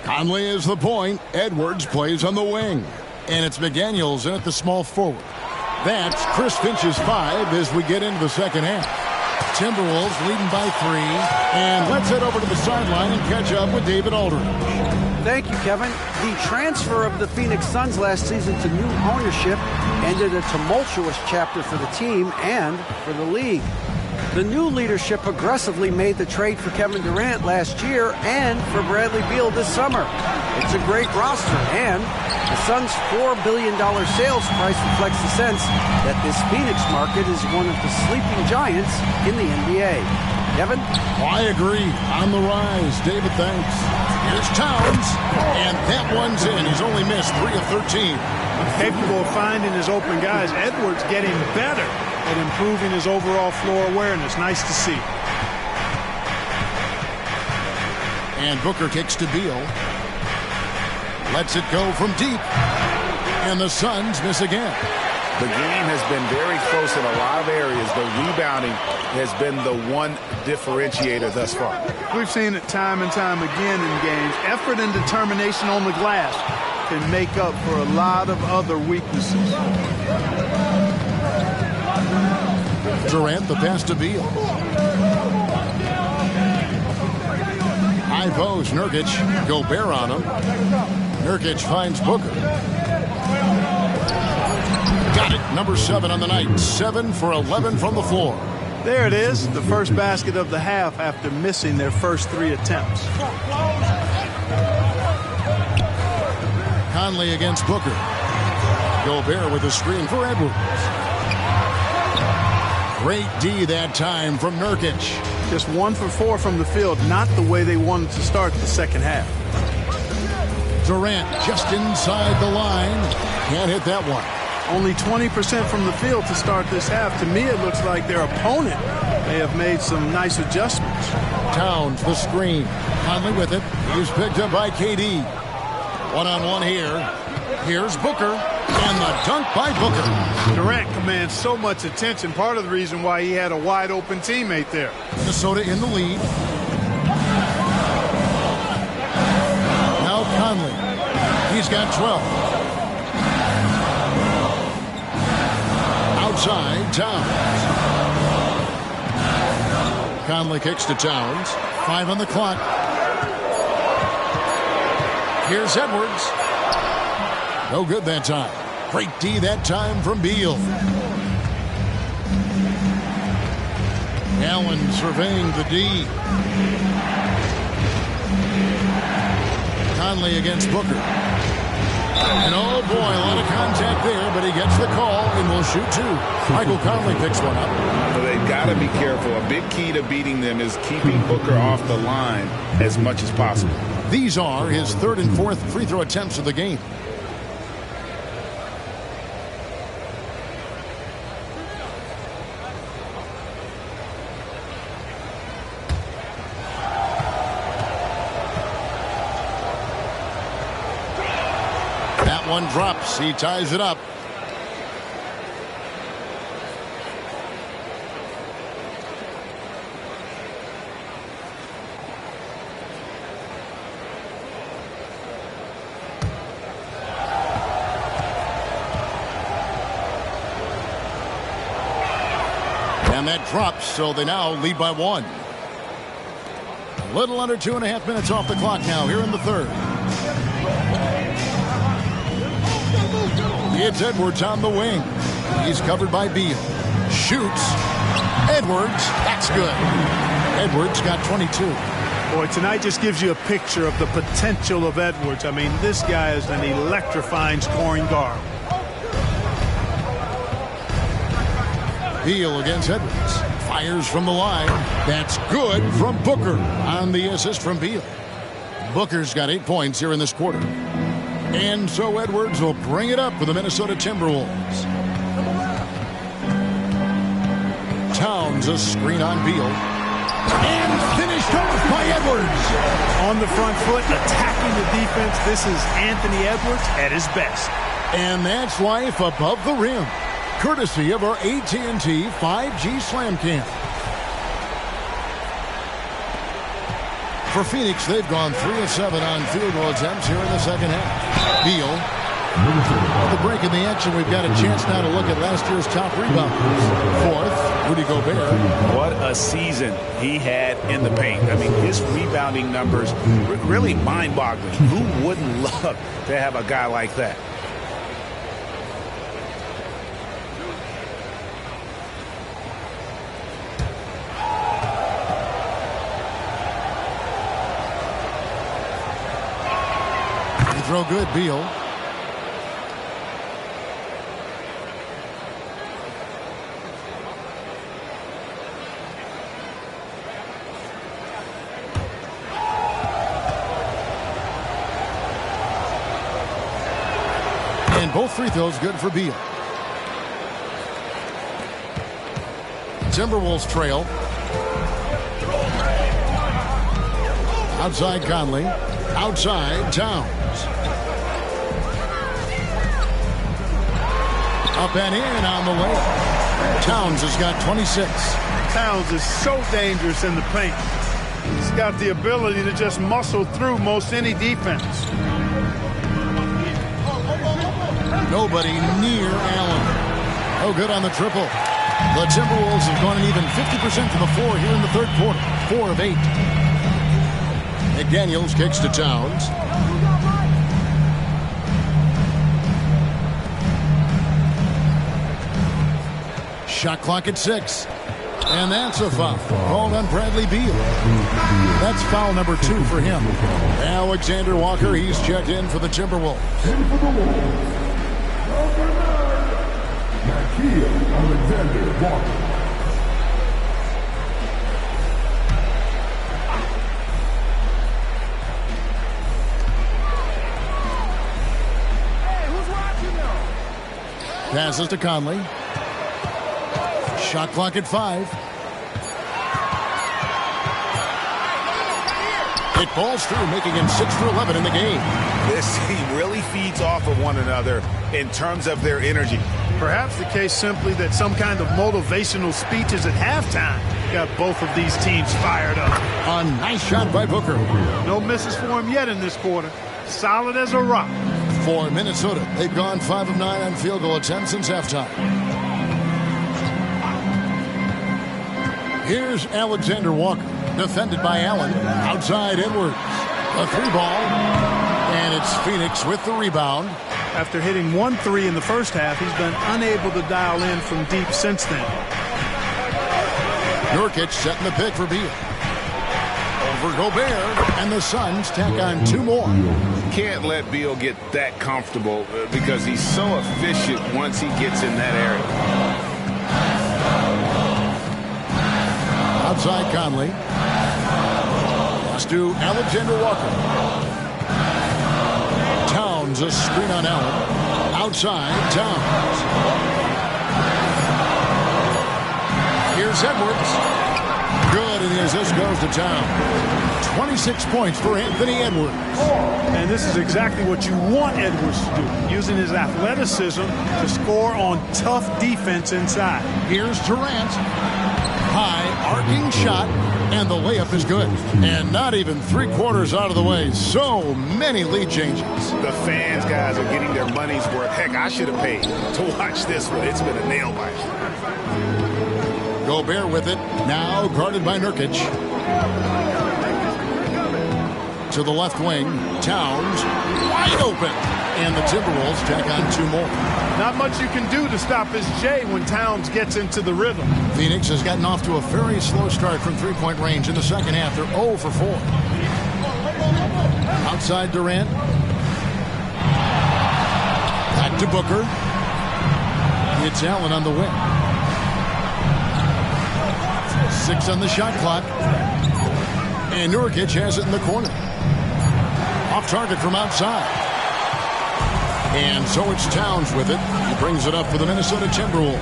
Conley is the point. Edwards plays on the wing. And it's McDaniels in at the small forward. That's Chris Finch's 5 as we get into the second half. Timberwolves leading by 3. And let's head over to the sideline and catch up with David Aldridge. Thank you, Kevin. The transfer of the Phoenix Suns last season to new ownership ended a tumultuous chapter for the team and for the league. The new leadership aggressively made the trade for Kevin Durant last year and for Bradley Beal this summer. It's a great roster, and the Suns' $4 billion sales price reflects the sense that this Phoenix market is one of the sleeping giants in the NBA. Kevin? I agree. On the rise. David, thanks. Here's Towns, and that one's in. He's only missed 3 of 13. Capable of finding his open guys. Edwards getting better at improving his overall floor awareness. Nice to see. And Booker kicks to Beal. Lets it go from deep. And the Suns miss again. The game has been very close in a lot of areas, but rebounding has been the one differentiator thus far. We've seen it time and time again in games. Effort and determination on the glass can make up for a lot of other weaknesses. Durant, the pass to Beal. High post, Nurkic. Gobert on him. Nurkic finds Booker. Got it. Number 7 on the night. 7 for 11 from the floor. There it is, the first basket of the half after missing their first 3 attempts. Conley against Booker. Gobert with a screen for Edwards. Great D that time from Nurkic. Just 1 for 4 from the field, not the way they wanted to start the second half. Durant just inside the line. Can't hit that one. Only 20% from the field to start this half. To me, it looks like their opponent may have made some nice adjustments. Towns, the screen. Conley with it. He's picked up by KD. One-on-one here. Here's Booker. And the dunk by Booker. Durant commands so much attention. Part of the reason why he had a wide-open teammate there. Minnesota in the lead. Now Conley. He's got 12. Outside, Towns. Conley kicks to Towns. 5 on the clock. Here's Edwards. No good that time. Great D that time from Beal. Allen surveying the D. Conley against Booker. And oh boy, a lot of contact there, but he gets the call and will shoot 2. Michael Conley picks one up. Well, they've got to be careful. A big key to beating them is keeping Booker off the line as much as possible. These are his 3rd and 4th free throw attempts of the game. That one drops. He ties it up. And that drops, so they now lead by 1. A little under 2.5 minutes off the clock now here in the 3rd. It's Edwards on the wing. He's covered by Beal. Shoots. Edwards. That's good. Edwards got 22. Boy, tonight just gives you a picture of the potential of Edwards. I mean, this guy is an electrifying scoring guard. Beal against Edwards. Fires from the line. That's good from Booker on the assist from Beal. Booker's got 8 points here in this quarter. And so Edwards will bring it up for the Minnesota Timberwolves. Towns a screen on Beal. And finished off by Edwards. On the front foot, attacking the defense. This is Anthony Edwards at his best. And that's life above the rim. Courtesy of our AT&T 5G Slam Cam. For Phoenix, they've gone 3 of 7 on field goal attempts here in the second half. Beal. The break in the action, we've got a chance now to look at last year's top rebounders. 4th, Rudy Gobert. What a season he had in the paint. I mean, his rebounding numbers really mind-boggling. Who wouldn't love to have a guy like that? Throw good, Beal. And both free throws good for Beal. Timberwolves trail. Outside Conley. Outside Towns. Up and in on the way. Towns has got 26. Towns is so dangerous in the paint. He's got the ability to just muscle through most any defense. Nobody near Allen. Oh, good on the triple. The Timberwolves have gone an even 50% from the floor here in the third quarter. 4 of 8. McDaniels kicks to Towns. Shot clock at 6. And that's a foul called on Bradley Beal. That's foul number 2 for him. Alexander Walker, he's checked in for the Timberwolves. Alexander Walker. Passes to Conley. Shot clock at 5. It falls through, making him 6 for 11 in the game. This team really feeds off of one another in terms of their energy. Perhaps the case simply that some kind of motivational speeches at halftime got both of these teams fired up. A nice shot by Booker. No misses for him yet in this quarter. Solid as a rock. For Minnesota, they've gone 5 of 9 on field goal attempts since halftime. Here's Alexander Walker, defended by Allen. Outside Edwards. A 3-ball. And it's Phoenix with the rebound. After hitting 1 3 in the first half, he's been unable to dial in from deep since then. Nurkic setting the pick for Beal. Over Gobert, and the Suns tack on 2 more. Can't let Beal get that comfortable because he's so efficient once he gets in that area. Outside Conley. Pass to Alexander Walker. Towns, a screen on Allen. Outside, Towns. Here's Edwards. Good, and the assist goes to Towns. 26 points for Anthony Edwards. And this is exactly what you want Edwards to do, using his athleticism to score on tough defense inside. Here's Durant. High, arcing shot, and the layup is good. And not even 3/4 out of the way. So many lead changes. The fans, guys, are getting their money's worth. Heck, I should have paid to watch this one. It's been a nail biter. Gobert with it. Now guarded by Nurkic. To the left wing. Towns wide open. And the Timberwolves tack on 2 more. Not much you can do to stop his J when Towns gets into the rhythm. Phoenix has gotten off to a very slow start from 3-point range in the second half. They're 0 for 4. Outside Durant. Back to Booker. It's Allen on the wing. 6 on the shot clock. And Nurkic has it in the corner. Off target from outside. And so it's Towns with it. He brings it up for the Minnesota Timberwolves.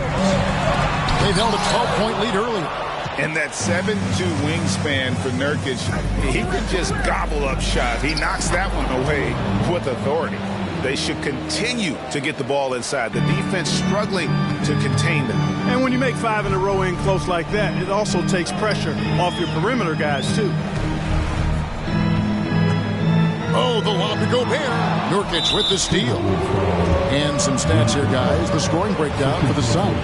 They've held a 12-point lead earlier. And that 7'2" wingspan for Nurkic, he could just gobble up shots. He knocks that one away with authority. They should continue to get the ball inside. The defense struggling to contain them. And when you make 5 in a row in close like that, it also takes pressure off your perimeter guys, too. Oh, the lob to Gobert. Nurkic with the steal. And some stats here, guys. The scoring breakdown for the Suns.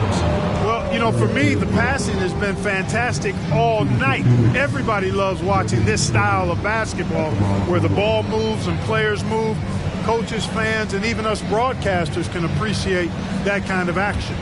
Well, you know, for me, the passing has been fantastic all night. Everybody loves watching this style of basketball where the ball moves and players move. Coaches, fans, and even us broadcasters can appreciate that kind of action.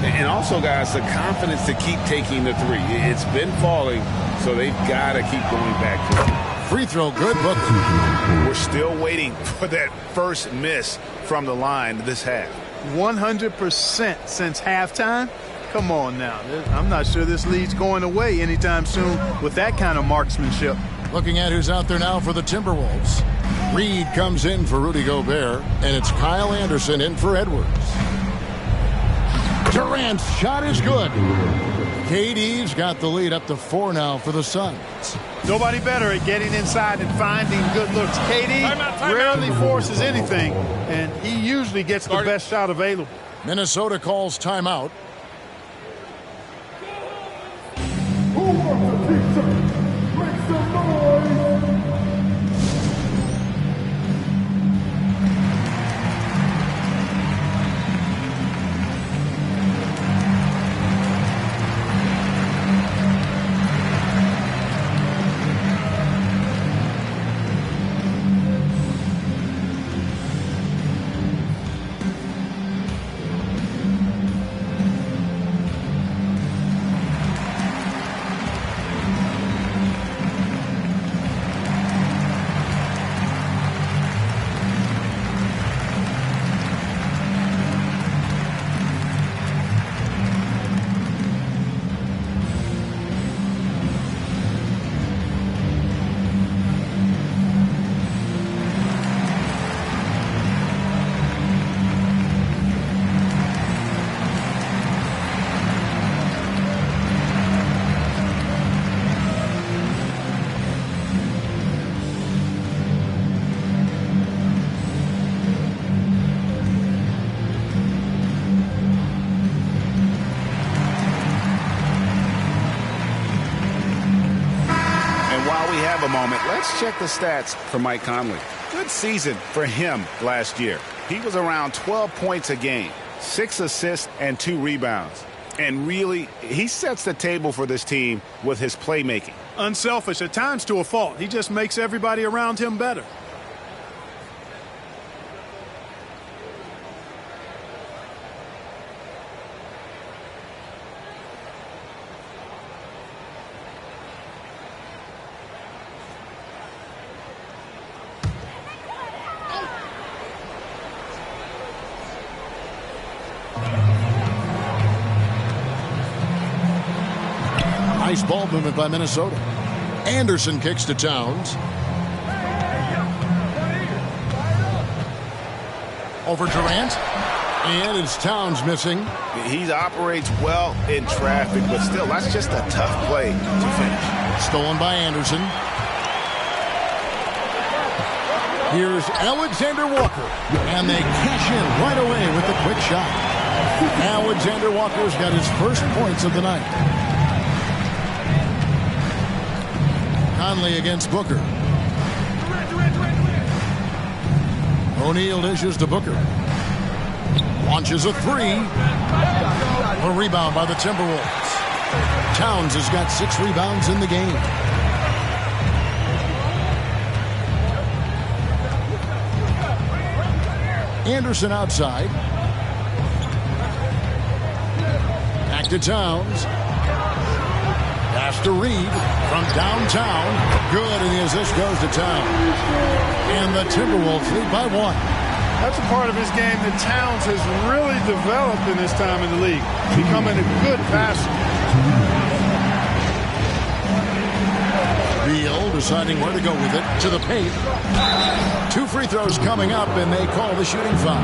And also, guys, the confidence to keep taking the 3. It's been falling, so they've got to keep going back to it. Free throw, good, Booker. We're still waiting for that first miss from the line this half. 100% since halftime? Come on now. I'm not sure this lead's going away anytime soon with that kind of marksmanship. Looking at who's out there now for the Timberwolves. Reed comes in for Rudy Gobert, and it's Kyle Anderson in for Edwards. Durant's shot is good. KD's got the lead up to 4 now for the Suns. Nobody better at getting inside and finding good looks. KD rarely forces anything, and he usually gets the best shot available. Minnesota calls timeout. Who wants a pizza? Make some noise! A moment. Let's check the stats for Mike Conley. Good season for him last year. He was around 12 points a game, 6 assists and 2 rebounds. And really, he sets the table for this team with his playmaking. Unselfish at times to a fault. He just makes everybody around him better. Nice ball movement by Minnesota. Anderson kicks to Towns. Over Durant. And it's Towns missing. He operates well in traffic, but still, that's just a tough play to finish. Stolen by Anderson. Here's Alexander Walker. And they cash in right away with a quick shot. Alexander Walker's got his first points of the night. Conley against Booker. O'Neal dishes to Booker. Launches a three. A rebound by the Timberwolves. Towns has got 6 rebounds in the game. Anderson outside. Back to Towns. Pass to Reed from downtown. Good, and the assist goes to Towns. And the Timberwolves lead by 1. That's a part of his game that Towns has really developed in his time in the league. Becoming a good passer. Beal deciding where to go with it. To the paint. 2 free throws coming up, and they call the shooting foul.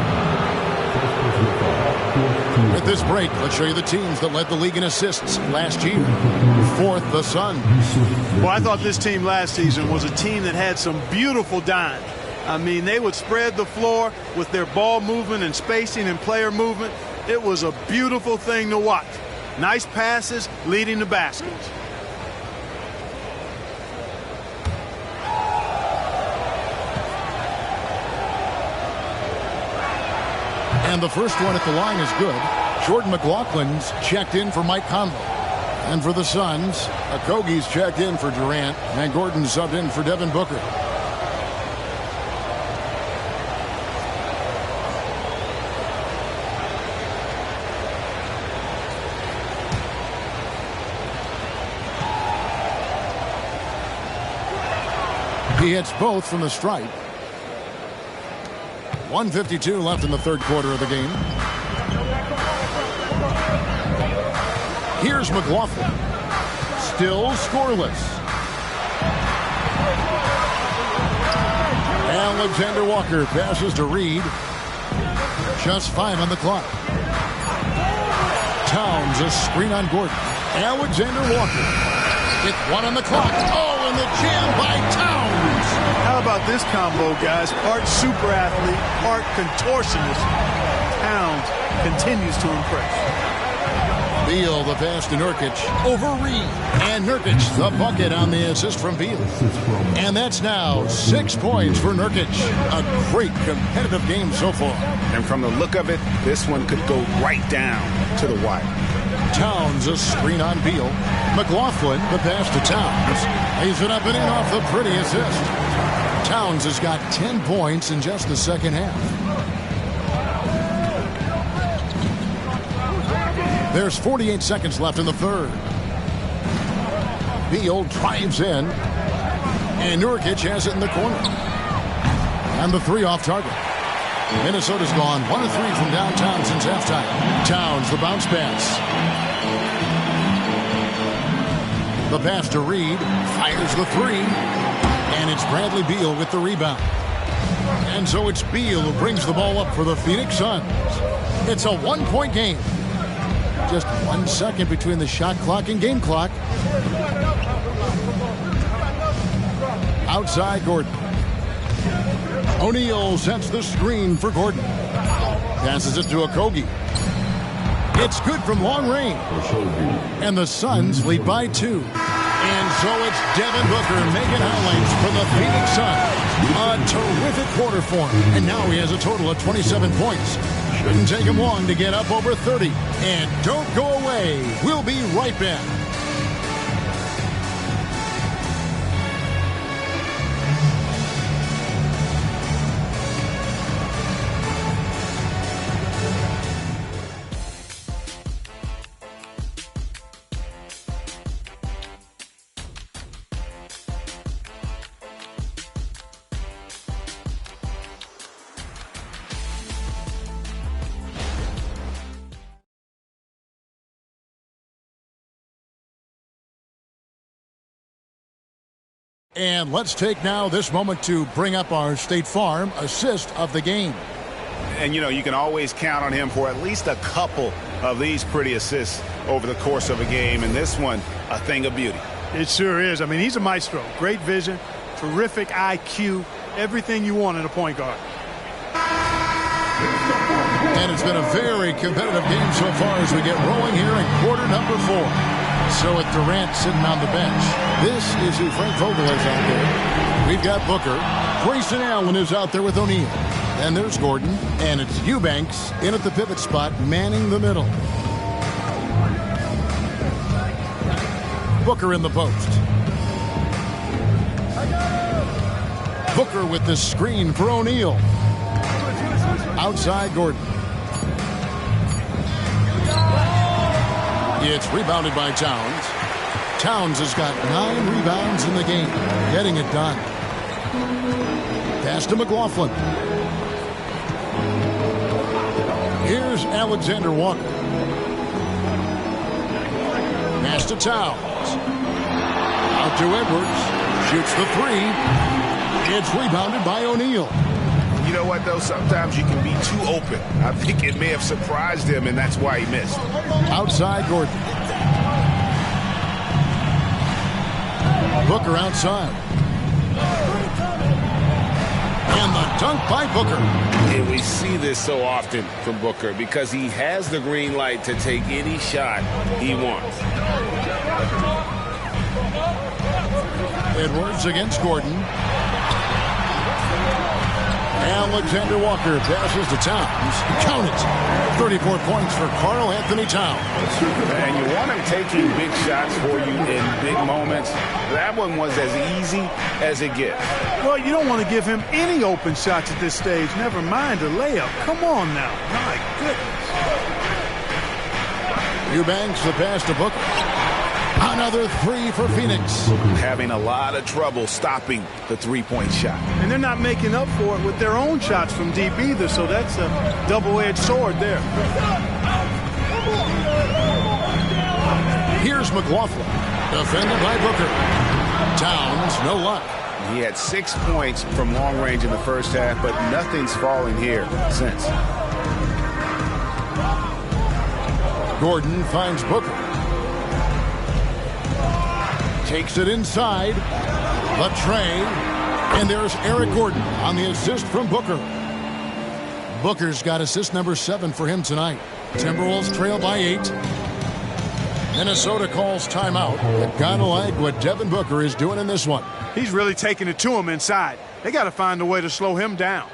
At this break, let's show you the teams that led the league in assists last year. 4th, the Suns. Well, I thought this team last season was a team that had some beautiful dimes. I mean, they would spread the floor with their ball movement and spacing and player movement. It was a beautiful thing to watch. Nice passes leading to baskets. And the first one at the line is good. Jordan McLaughlin's checked in for Mike Conley. And for the Suns, Okogie's checked in for Durant. And Gordon subbed in for Devin Booker. He hits both from the stripe. 1:52 left in the third quarter of the game. Here's McLaughlin. Still scoreless. Alexander Walker passes to Reed. Just 5 on the clock. Towns, a screen on Gordon. Alexander Walker. With 1 on the clock. Oh, and the jam by Towns. How about this combo, guys? Part super athlete, part contortionist. Towns continues to impress. Beal, the pass to Nurkic. Over Reed. And Nurkic, the bucket on the assist from Beal. And that's now 6 points for Nurkic. A great competitive game so far. And from the look of it, this one could go right down to the wire. Towns, a screen on Beal. McLaughlin, the pass to Towns. Lays it up and in off the pretty assist. Towns has got 10 points in just the second half. There's 48 seconds left in the third. Beal drives in. And Nurkic has it in the corner. And the three off target. Minnesota's gone 1 of 3 from downtown since halftime. Towns, the bounce pass. The pass to Reed. Fires the three. And it's Bradley Beal with the rebound. And so it's Beal who brings the ball up for the Phoenix Suns. It's a 1-point game. Just 1 second between the shot clock and game clock. Outside Gordon. O'Neal sets the screen for Gordon. Passes it to Okogie. It's good from long range. And the Suns lead by 2. And so it's Devin Booker making highlights for the Phoenix Suns. A terrific quarter for him. And now he has a total of 27 points. Shouldn't take him long to get up over 30. And don't go away. We'll be right back. And let's take now this moment to bring up our State Farm assist of the game. And, you know, you can always count on him for at least a couple of these pretty assists over the course of a game. And this one, a thing of beauty. It sure is. I mean, he's a maestro. Great vision, terrific IQ, everything you want in a point guard. And it's been a very competitive game so far as we get rolling here in quarter number 4. So with Durant sitting on the bench, this is who Frank Vogel is out there. We've got Booker. Grayson Allen is out there with O'Neal. And there's Gordon. And it's Eubanks in at the pivot spot, manning the middle. Booker in the post. Booker with the screen for O'Neal. Outside Gordon. It's rebounded by Towns. Towns has got 9 rebounds in the game. Getting it done. Pass to McLaughlin. Here's Alexander Walker. Pass to Towns. Out to Edwards. Shoots the 3. It's rebounded by O'Neal. You know what, though? Sometimes you can be too open. I think it may have surprised him, and that's why he missed. Outside Gordon. Booker outside. And the dunk by Booker. And we see this so often from Booker because he has the green light to take any shot he wants. Edwards against Gordon. Alexander Walker passes to Towns. Count it. 34 points for Karl Anthony Towns. And you want him taking big shots for you in big moments. That one was as easy as it gets. Well, you don't want to give him any open shots at this stage. Never mind a layup. Come on now. My goodness. Eubanks the pass to Booker. Another 3 for Phoenix. Having a lot of trouble stopping the three-point shot. And they're not making up for it with their own shots from deep either, so that's a double-edged sword there. Here's McLaughlin. Defended by Booker. Towns, no luck. He had 6 points from long range in the first half, but nothing's fallen here since. Gordon finds Booker. Takes it inside. Latre. And there's Eric Gordon on the assist from Booker. Booker's got assist number 7 for him tonight. Timberwolves trail by 8. Minnesota calls timeout. They've got to like what Devin Booker is doing in this one. He's really taking it to him inside. They got to find a way to slow him down.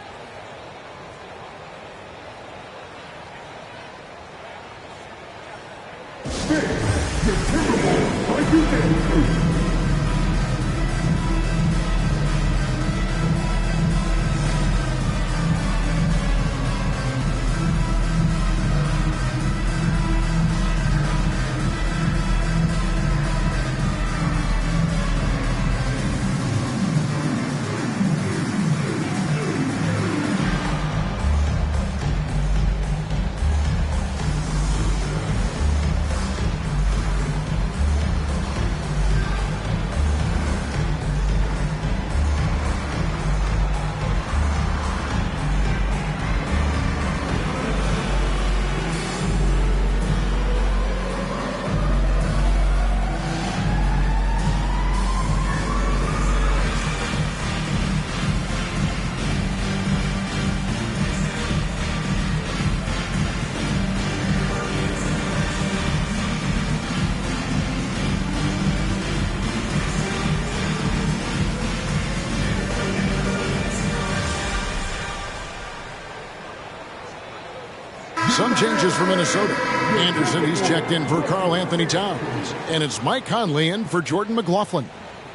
Some changes for Minnesota. Anderson, he's checked in for Karl Anthony Towns. And it's Mike Conley in for Jordan McLaughlin.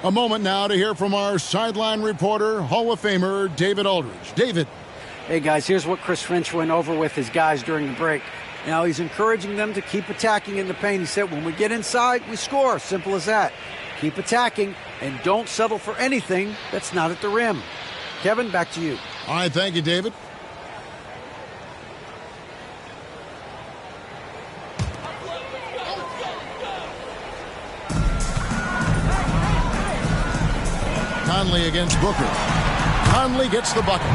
A moment now to hear from our sideline reporter, Hall of Famer David Aldridge. David. Hey, guys, here's what Chris Finch went over with his guys during the break. Now, he's encouraging them to keep attacking in the paint. He said, when we get inside, we score. Simple as that. Keep attacking and don't settle for anything that's not at the rim. Kevin, back to you. All right, thank you, David. Conley against Booker. Conley gets the bucket.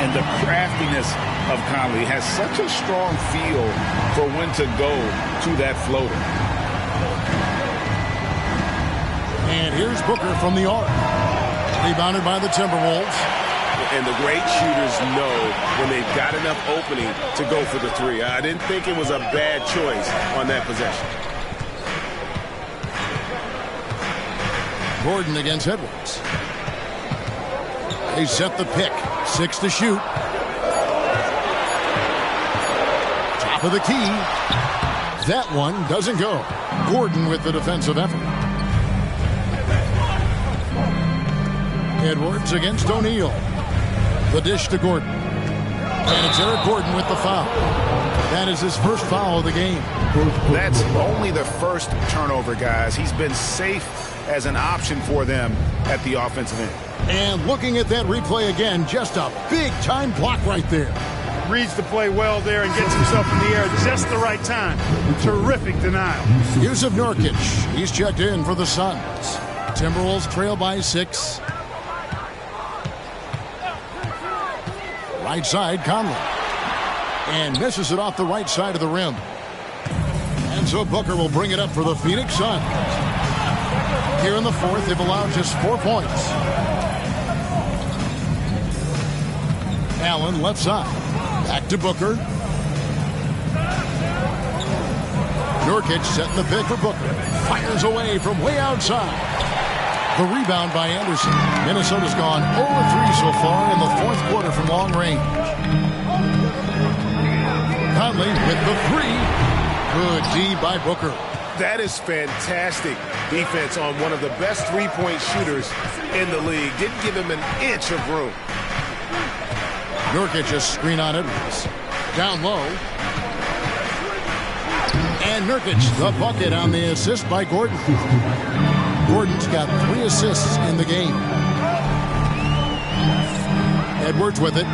And the craftiness of Conley has such a strong feel for when to go to that floater. And here's Booker from the arc. Rebounded by the Timberwolves. And the great shooters know when they've got enough opening to go for the three. I didn't think it was a bad choice on that possession. Gordon against Edwards. They set the pick. 6 to shoot. Top of the key. That one doesn't go. Gordon with the defensive effort. Edwards against O'Neal. The dish to Gordon. And it's Eric Gordon with the foul. That is his first foul of the game. That's only the first turnover, guys. He's been safe as an option for them at the offensive end. And looking at that replay again, just a big-time block right there. Reads the play well there and gets himself in the air just the right time. Terrific denial. Yusuf Nurkic, he's checked in for the Suns. Timberwolves trail by 6. Right side, Conley. And misses it off the right side of the rim. And so Booker will bring it up for the Phoenix Suns. Here in the fourth, they've allowed just 4 points. Allen left side. Back to Booker. Nurkic setting the pick for Booker. Fires away from way outside. The rebound by Anderson. Minnesota's gone 0-3 so far in the fourth quarter from long range. Conley with the 3. Good D by Booker. That is fantastic defense on one of the best three-point shooters in the league. Didn't give him an inch of room. Nurkic just screen on Edwards. Down low. And Nurkic, the bucket on the assist by Gordon. Gordon's got 3 assists in the game. Edwards with it.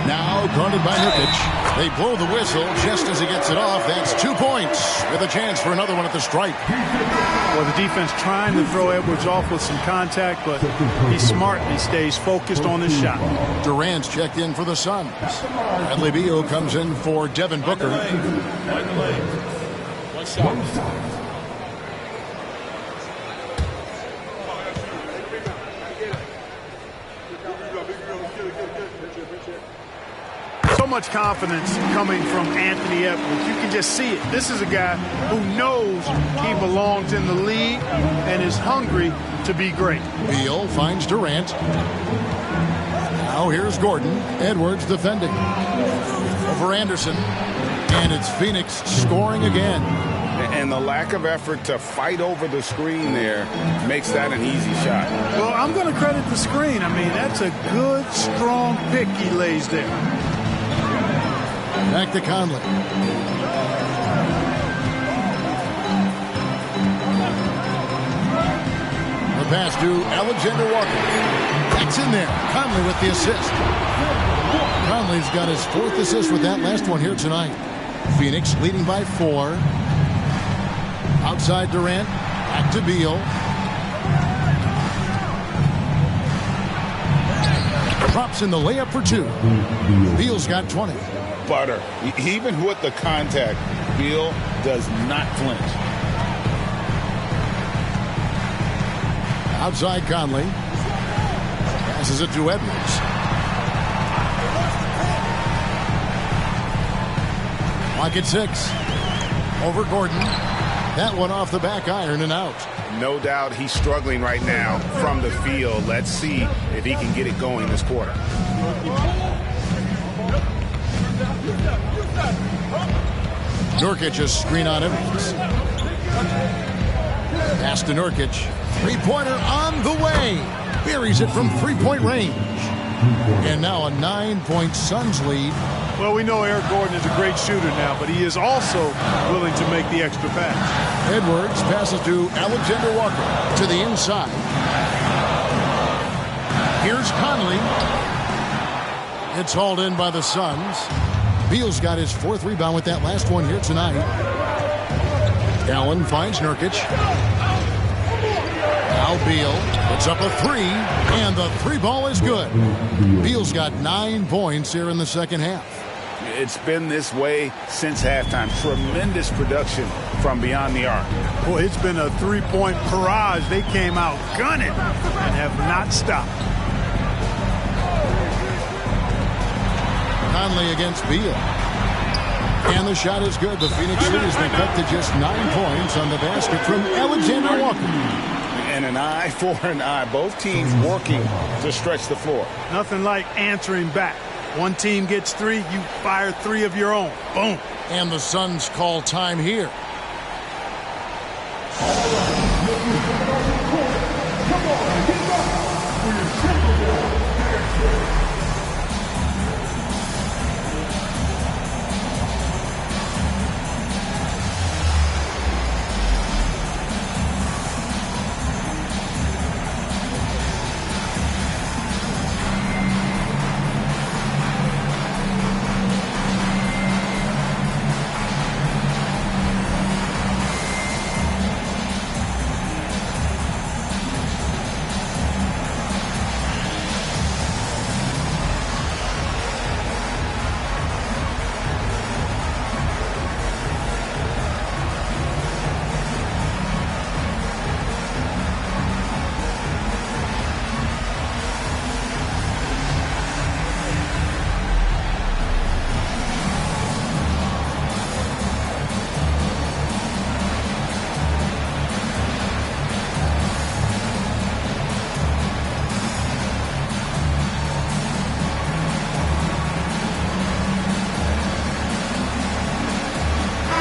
Now guarded by Nurkic. They blow the whistle just as he gets it off. That's 2 points with a chance for another one at the stripe. Well, the defense trying to throw Edwards off with some contact, but he's smart and he stays focused on his shot. Durant's checked in for the Suns. Bradley Beal comes in for Devin Booker. So much confidence coming from Anthony Edwards. You can just see it. This is a guy who knows he belongs in the league and is hungry to be great. Beal finds Durant. Now here's Gordon. Edwards defending. Over Anderson. And it's Phoenix scoring again. And the lack of effort to fight over the screen there makes that an easy shot. Well, I'm going to credit the screen. I mean, that's a good, strong pick he lays there. Back to Conley. The pass to Alexander Walker. That's in there. Conley with the assist. Conley's got his 4th assist with that last one here tonight. Phoenix leading by 4. Outside Durant. Back to Beal. Drops in the layup for 2. Beal's got 20. Butter. Even with the contact, Beal does not flinch. Outside Conley. Passes it to Edwards. Clock at 6. Over Gordon. That one off the back iron and out. No doubt he's struggling right now from the field. Let's see if he can get it going this quarter. Nurkic just screen on Edwards. Pass to Nurkic. Three-pointer on the way. Buries it from three-point range. And now a 9-point Suns lead. Well, we know Eric Gordon is a great shooter now, but he is also willing to make the extra pass. Edwards passes to Alexander Walker to the inside. Here's Conley. It's hauled in by the Suns. Beal's got his 4th rebound with that last one here tonight. Allen finds Nurkic. Now Beal puts up a 3, and the 3 ball is good. Beal's got 9 points here in the second half. It's been this way since halftime. Tremendous production from beyond the arc. Boy, it's been a 3-point barrage. They came out gunning and have not stopped. Conley against Beal. And the shot is good. The Phoenix lead has been cut to just 9 points on the basket from Alexander Walker. And an eye for an eye. Both teams working to stretch the floor. Nothing like answering back. One team gets 3, you fire 3 of your own. Boom. And the Suns call time here.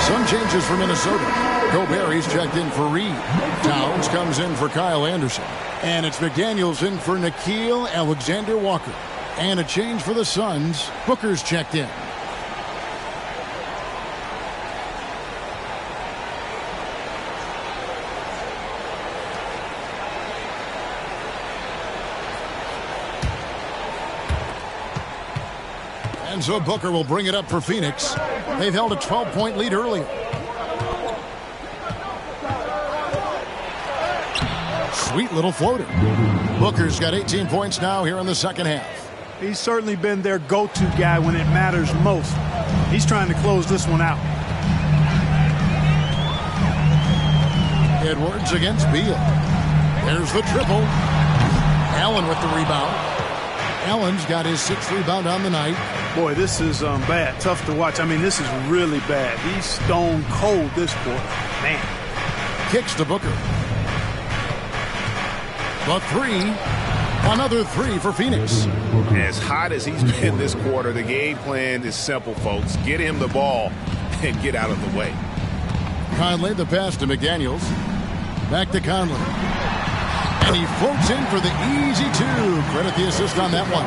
Some changes for Minnesota. Gobert checked in for Reed. Towns comes in for Kyle Anderson. And it's McDaniels in for Nickeil Alexander-Walker. And a change for the Suns. Booker's checked in. And so Booker will bring it up for Phoenix. They've held a 12-point lead earlier. Sweet little floater. Booker's got 18 points now here in the second half. He's certainly been their go-to guy when it matters most. He's trying to close this one out. Edwards against Beal. There's the triple. Allen with the rebound. Allen's got his 6th rebound on the night. Boy, this is bad. Tough to watch. I mean, this is really bad. He's stone cold this quarter. Man. Kicks to Booker. The 3. Another 3 for Phoenix. As hot as he's been this quarter, the game plan is simple, folks. Get him the ball and get out of the way. Conley, the pass to McDaniels. Back to Conley. And he floats in for the easy 2. Credit the assist on that one.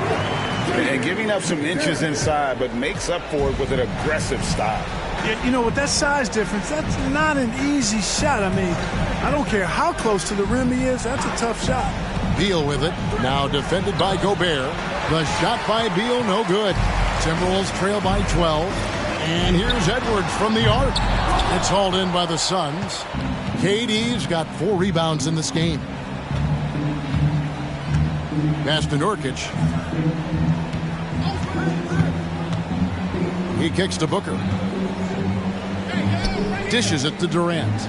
And giving up some inches inside, but makes up for it with an aggressive style. Yeah, you know, with that size difference, that's not an easy shot. I mean, I don't care how close to the rim he is. That's a tough shot. Beal with it. Now defended by Gobert. The shot by Beal, no good. Timberwolves trail by 12. And here's Edwards from the arc. It's hauled in by the Suns. KD's got 4 rebounds in this game. Pass to Nurkic. He kicks to Booker. Dishes it to Durant.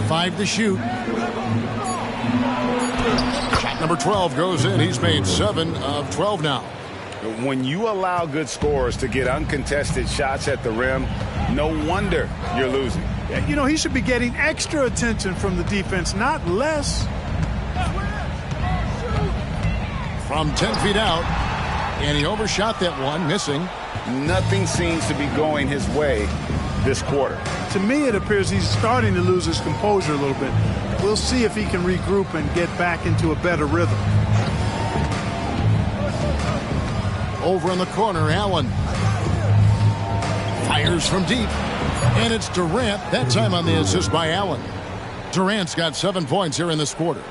5 to shoot. Shot number 12 goes in. He's made 7 of 12 now. When you allow good scorers to get uncontested shots at the rim, no wonder you're losing. You know, he should be getting extra attention from the defense, not less. From 10 feet out, and he overshot that one, missing. Nothing seems to be going his way this quarter. To me, it appears he's starting to lose his composure a little bit. We'll see if he can regroup and get back into a better rhythm. Over in the corner, Allen fires from deep, and it's Durant, that time on the assist by Allen. Durant's got 7 points here in this quarter.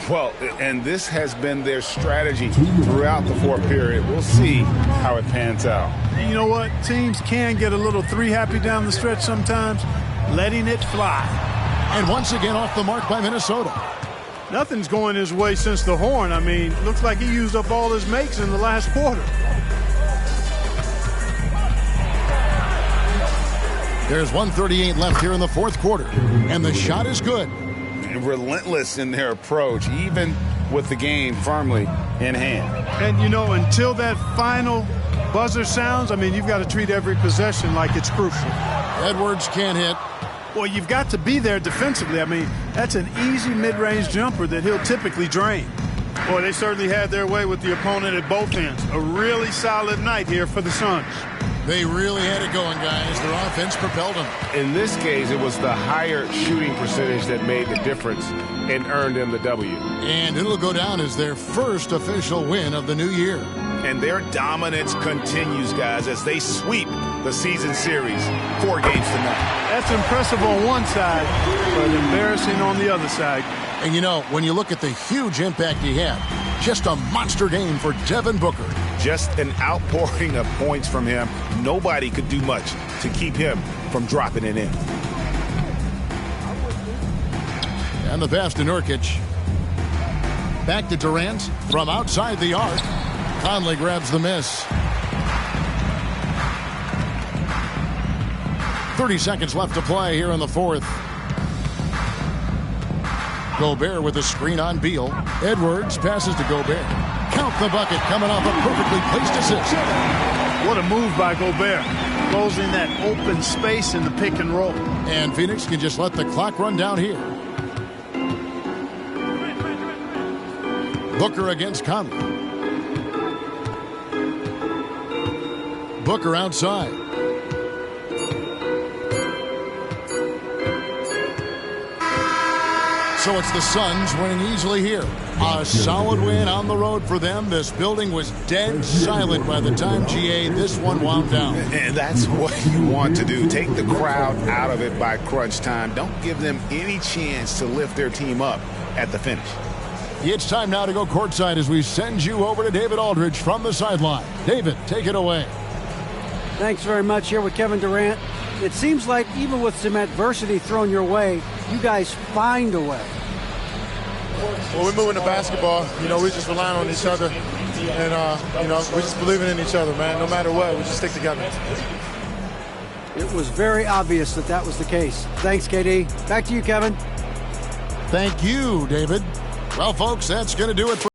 Well, and this has been their strategy throughout the 4th period. We'll see how it pans out. You know what? Teams can get a little 3-happy down the stretch sometimes, letting it fly. And once again off the mark by Minnesota. Nothing's going his way since the horn. I mean, looks like he used up all his makes in the last quarter. There's 1:38 left here in the 4th quarter, and the shot is good. Relentless in their approach, even with the game firmly in hand. And, you know, until that final buzzer sounds, I mean, you've got to treat every possession like it's crucial. Edwards can't hit. Well, you've got to be there defensively. I mean, that's an easy mid-range jumper that he'll typically drain. Boy, they certainly had their way with the opponent at both ends. A really solid night here for the Suns. They really had it going, guys. Their offense propelled them. In this case, it was the higher shooting percentage that made the difference and earned them the W. And it'll go down as their first official win of the new year. And their dominance continues, guys, as they sweep the season series 4 games to none. That's impressive on one side, but embarrassing on the other side. And, you know, when you look at the huge impact he had, just a monster game for Devin Booker. Just an outpouring of points from him. Nobody could do much to keep him from dropping it in. And the pass to Nurkic. Back to Durant from outside the arc. Conley grabs the miss. 30 seconds left to play here in the 4th. Gobert with a screen on Beal. Edwards passes to Gobert. Count the bucket coming off a perfectly placed assist. What a move by Gobert. Closing that open space in the pick and roll. And Phoenix can just let the clock run down here. Booker against Conley. Booker outside. So it's the Suns winning easily here. A solid win on the road for them. This building was dead silent by the time, GA, this one wound down. And that's what you want to do. Take the crowd out of it by crunch time. Don't give them any chance to lift their team up at the finish. It's time now to go courtside as we send you over to David Aldridge from the sideline. David, take it away. Thanks very much here with Kevin Durant. It seems like even with some adversity thrown your way, you guys find a way. Well, we're moving the basketball. You know, we're just relying on each other. And, you know, we're just believing in each other, man. No matter what, we just stick together. It was very obvious that that was the case. Thanks, KD. Back to you, Kevin. Thank you, David. Well, folks, that's going to do it for